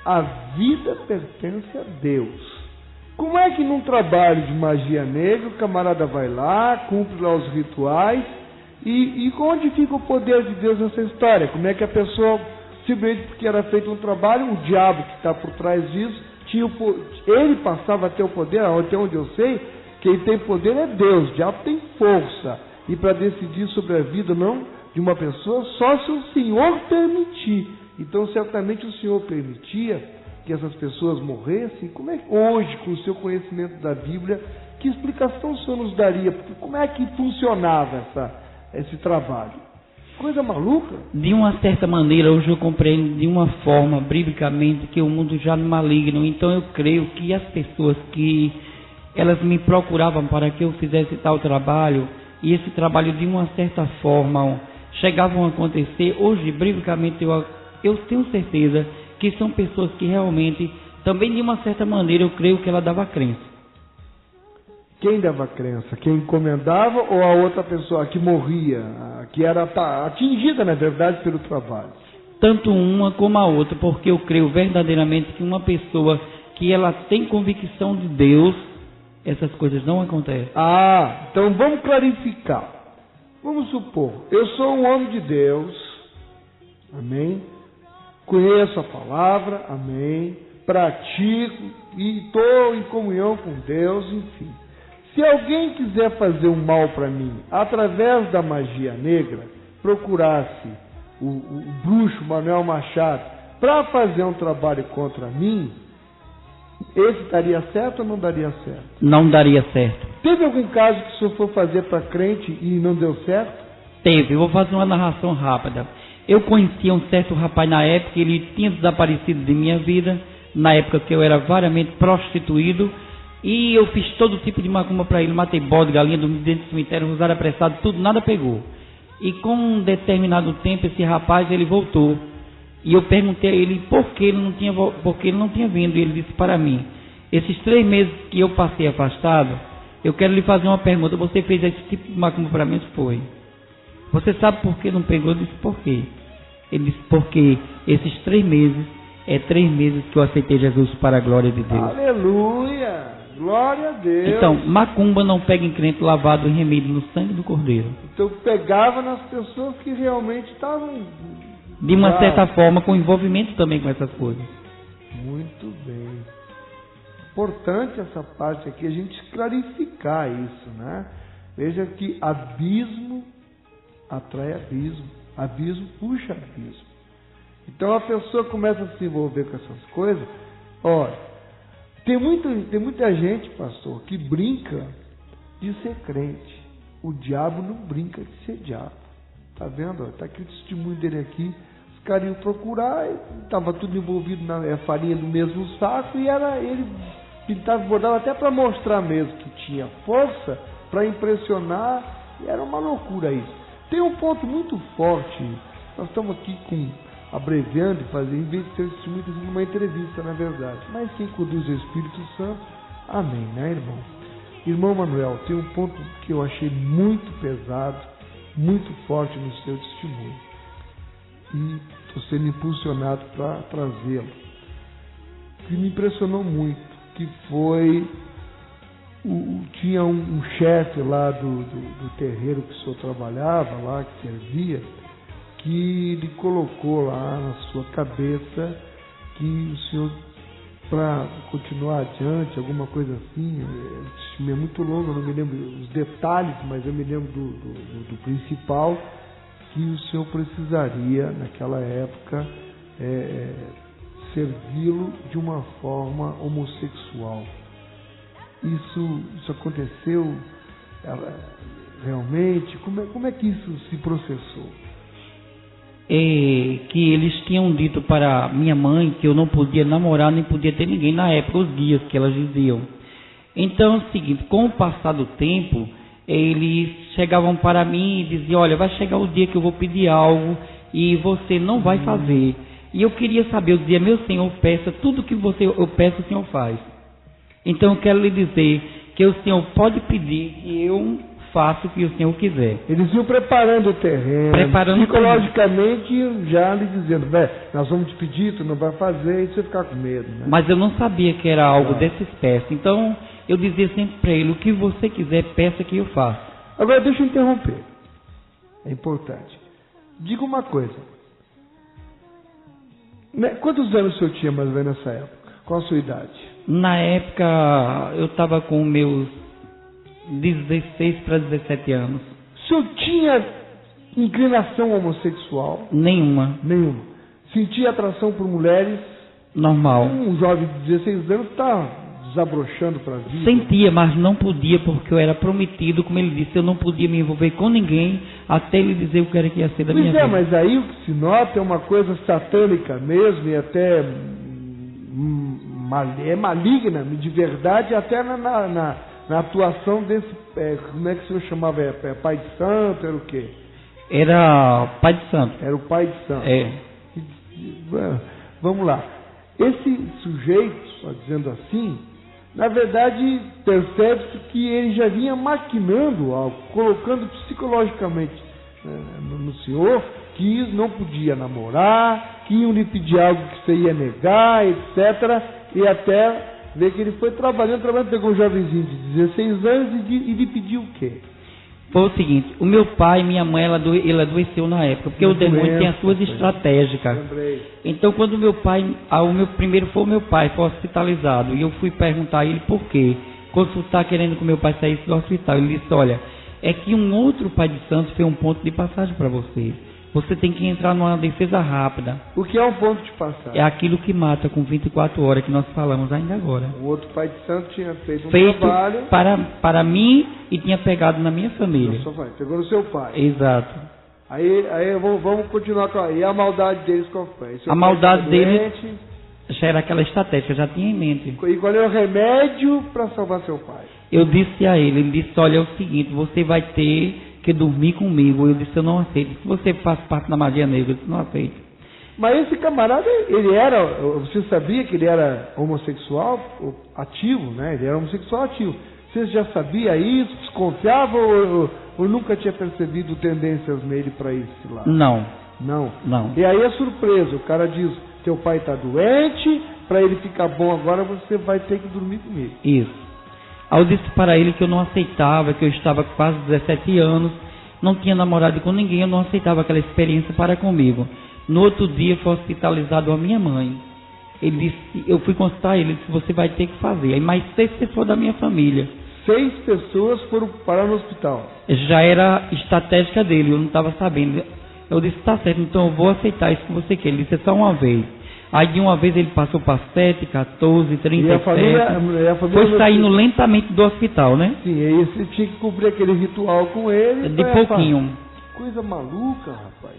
a vida pertence a Deus. Como é que num trabalho de magia negra o camarada vai lá, cumpre lá os rituais, e onde fica o poder de Deus nessa história? Como é que a pessoa, simplesmente porque era feito um trabalho, o diabo que está por trás disso, ele passava a ter o poder, até onde eu sei, quem tem poder é Deus, o diabo tem força, e para decidir sobre a vida não de uma pessoa, só se o Senhor permitir. Então certamente o Senhor permitia que essas pessoas morressem. Como é que hoje, com o seu conhecimento da Bíblia, que explicação o Senhor nos daria? Como é que funcionava esse trabalho? Coisa maluca? De uma certa maneira, hoje eu compreendo de uma forma, biblicamente, que o mundo já é maligno. Então eu creio que as pessoas que elas me procuravam para que eu fizesse tal trabalho, e esse trabalho de uma certa forma chegavam a acontecer, hoje, biblicamente, eu tenho certeza que são pessoas que realmente, também de uma certa maneira, eu creio que ela dava crença. Quem dava crença? Quem encomendava ou a outra pessoa que morria, que era atingida, na verdade, pelo trabalho? Tanto uma como a outra, porque eu creio verdadeiramente que uma pessoa que ela tem convicção de Deus, essas coisas não acontecem. Então vamos clarificar. Vamos supor, eu sou um homem de Deus, amém? Conheço a palavra, amém? Pratico e estou em comunhão com Deus, enfim. Se alguém quiser fazer um mal para mim, através da magia negra, procurasse o bruxo Manuel Machado para fazer um trabalho contra mim, esse daria certo ou não daria certo? Não daria certo. Teve algum caso que o senhor for fazer para crente e não deu certo? Teve. Eu vou fazer uma narração rápida. Eu conhecia um certo rapaz na época, ele tinha desaparecido de minha vida, na época que eu era variamente prostituído, e eu fiz todo tipo de macumba para ele, matei bode, galinha, dormi dentro do cemitério, rosário apressado, tudo, nada pegou. E com um determinado tempo, esse rapaz, ele voltou. E eu perguntei a ele por que ele não tinha vindo. E ele disse para mim: esses 3 meses que eu passei afastado, eu quero lhe fazer uma pergunta. Você fez esse tipo de macumba para mim? Foi. Você sabe por que não pegou? Eu disse: por quê? Ele disse: porque esses 3 meses é 3 meses que eu aceitei Jesus para a glória de Deus. Aleluia! Glória a Deus! Então, macumba não pega em crente lavado e remido no sangue do Cordeiro. Então pegava nas pessoas que realmente estavam... De uma certa forma, com envolvimento também com essas coisas. Muito bem. Importante essa parte aqui, a gente clarificar isso, né? Veja que abismo atrai abismo. Abismo puxa abismo. Então a pessoa começa a se envolver com essas coisas. Olha, tem muita gente, pastor, que brinca de ser crente. O diabo não brinca de ser diabo. Tá vendo? Está aqui o testemunho dele aqui. Os caras iam procurar, estava tudo envolvido na farinha do mesmo saco, e ele pintava e bordava até para mostrar mesmo que tinha força, para impressionar, e era uma loucura isso. Tem um ponto muito forte, nós estamos aqui abreviando e fazendo, em vez de ser testemunho, uma entrevista, na verdade. Mas quem conduz o Espírito Santo, amém, né, irmão? Irmão Manuel, tem um ponto que eu achei muito pesado, muito forte no seu testemunho, e estou sendo impulsionado para trazê-lo, que me impressionou muito, que foi tinha um chefe lá do terreiro que o senhor trabalhava lá, que servia, que lhe colocou lá na sua cabeça que o senhor, para continuar adiante, alguma coisa assim, o testemunho é muito longo, eu não me lembro os detalhes, mas eu me lembro do principal, que o senhor precisaria, naquela época, servi-lo de uma forma homossexual. Isso aconteceu realmente? Como é que isso se processou? Que eles tinham dito para minha mãe que eu não podia namorar, nem podia ter ninguém na época, os dias que elas diziam. Então é o seguinte, com o passar do tempo, eles chegavam para mim e diziam: olha, vai chegar o dia que eu vou pedir algo e você não vai fazer. E eu queria saber, eu dizia: meu Senhor, peça tudo que eu peço, o Senhor faz. Então eu quero lhe dizer que o Senhor pode pedir que eu faço o que o Senhor quiser. Eles iam preparando o terreno, psicologicamente já lhe dizendo: nós vamos te pedir, tu não vai fazer, e você ficar com medo, né? Mas eu não sabia que era algo dessa espécie. Então eu dizia sempre para ele: o que você quiser, peça que eu faço. Agora deixa eu interromper, é importante. Diga uma coisa, quantos anos o senhor tinha mais ou menos nessa época? Qual a sua idade? Na época, eu estava com meus 16 para 17 anos. O senhor tinha inclinação homossexual? Nenhuma. Nenhuma. Sentia atração por mulheres? Normal. Um jovem de 16 anos está desabrochando para a vida. Sentia, mas não podia, porque eu era prometido, como ele disse, eu não podia me envolver com ninguém até ele dizer o que era que ia ser da minha vida. Mas aí o que se nota é uma coisa satânica mesmo e até é maligna, de verdade, até na atuação desse, como é que o senhor chamava? Pai de santo, era o quê? Era pai de santo. Era o pai de santo. Vamos lá. Esse sujeito, só dizendo assim, na verdade, percebe-se que ele já vinha maquinando algo, colocando psicologicamente no senhor que não podia namorar, que iam lhe pedir algo que você ia negar, etc. E até ver que ele foi trabalhando, pegou um jovenzinho de 16 anos e lhe pediu o quê? Foi o seguinte, o meu pai e minha mãe, ele adoeceu na época, porque o demônio tem as suas estratégicas. Então, quando o meu primeiro foi o meu pai, foi hospitalizado, e eu fui perguntar a ele por quê, consultar querendo que o meu pai saísse do hospital. Ele disse, olha, é que um outro pai de santo fez um ponto de passagem para você. Você tem que entrar numa defesa rápida. O que é um ponto de passagem? É aquilo que mata com 24 horas, que nós falamos ainda agora. O outro pai de santo tinha feito trabalho para mim e tinha pegado na minha família. Pegou no seu pai. Exato. Aí vamos continuar com aí. E a maldade deles qual foi? A maldade deles já era aquela estratégia, já tinha em mente. E qual é o remédio para salvar seu pai? Eu disse a ele disse, olha, é o seguinte, você vai ter que dormir comigo. Eu disse, eu não aceito. Se você faz parte da magia negra, eu disse, não aceito. Mas esse camarada, você sabia que ele era homossexual ativo, né? Ele era homossexual ativo. Você já sabia isso, desconfiava ou nunca tinha percebido tendências nele para esse lado? Não. E aí é surpresa, o cara diz, teu pai está doente, para ele ficar bom agora você vai ter que dormir comigo. Isso. Aí eu disse para ele que eu não aceitava, que eu estava com quase 17 anos, não tinha namorado com ninguém, eu não aceitava aquela experiência para comigo. No outro dia foi hospitalizado a minha mãe. Ele disse, eu fui consultar ele disse, você vai ter que fazer. Aí mais 6 pessoas da minha família. 6 pessoas foram parar no hospital. Já era estratégica dele, eu não estava sabendo. Eu disse, tá certo, então eu vou aceitar isso que você quer. Ele disse, é só uma vez. Aí de uma vez ele passou para 7, 14, 37. E a família foi saindo lentamente do hospital, né? Sim, e aí você tinha que cumprir aquele ritual com ele. De pouquinho. Coisa maluca, rapaz.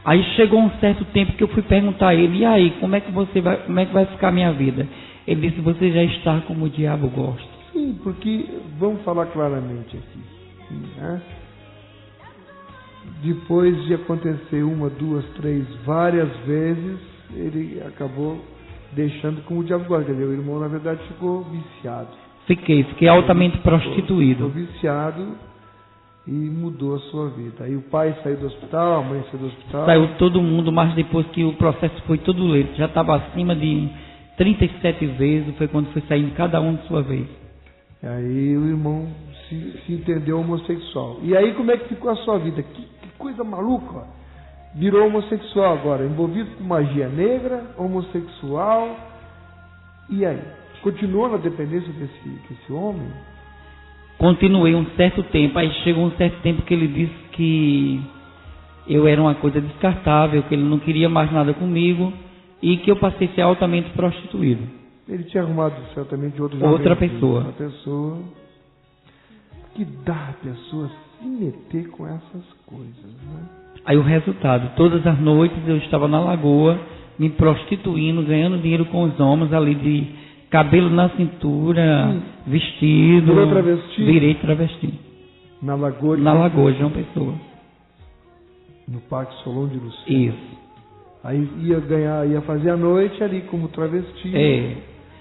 Aí chegou um certo tempo que eu fui perguntar a ele, e aí, como é que vai ficar a minha vida? Ele disse, você já está como o diabo gosta. Sim, porque, vamos falar claramente aqui, né? Depois de acontecer 1, 2, 3, várias vezes, ele acabou deixando como o diabo gosta. Quer dizer, o irmão, na verdade, ficou viciado. Fiquei altamente prostituído. Ficou viciado e mudou a sua vida. Aí o pai saiu do hospital, a mãe saiu do hospital. Saiu todo mundo, mas depois que o processo foi todo lento, já estava acima de 37 vezes, foi quando foi saindo cada um de sua vez. Aí o irmão se entendeu homossexual. E aí como é que ficou a sua vida? Que coisa maluca, ó. Virou homossexual agora, envolvido com magia negra, homossexual. E aí? Continuou na dependência desse homem? Continuei um certo tempo. Aí chegou um certo tempo que ele disse que eu era uma coisa descartável, que ele não queria mais nada comigo e que eu passei a ser altamente prostituído. Ele tinha arrumado certamente outra pessoa. Uma pessoa que dá a pessoa se meter com essas coisas, né? Aí o resultado, todas as noites eu estava na lagoa, me prostituindo, ganhando dinheiro com os homens ali de cabelo na cintura, vestido. Virou travesti? Virei travesti. Na Lagoa de João Pessoa. No Parque Solon de Lucena. Isso. Aí ia fazer a noite ali como travesti.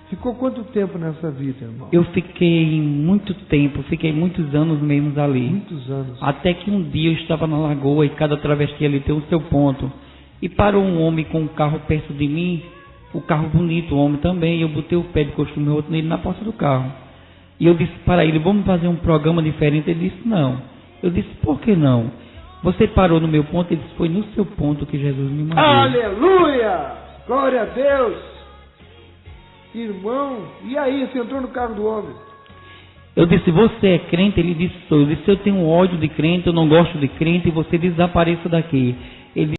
Ficou quanto tempo nessa vida, irmão? Eu fiquei muito tempo, fiquei muitos anos mesmo ali. Muitos anos. Até que um dia eu estava na lagoa e cada travesti ali tem o seu ponto. E parou um homem com um carro perto de mim, o carro bonito, o homem também, e eu botei o pé de costume outro nele na porta do carro. E eu disse para ele, vamos fazer um programa diferente? Ele disse, não. Eu disse, por que não? Você parou no meu ponto? Ele disse, foi no seu ponto que Jesus me mandou. Aleluia! Glória a Deus! irmão, e aí, você entrou no carro do homem? Eu disse, você é crente? Ele disse, sou. Eu disse, eu tenho ódio de crente, eu não gosto de crente, e você desapareça daqui. Ele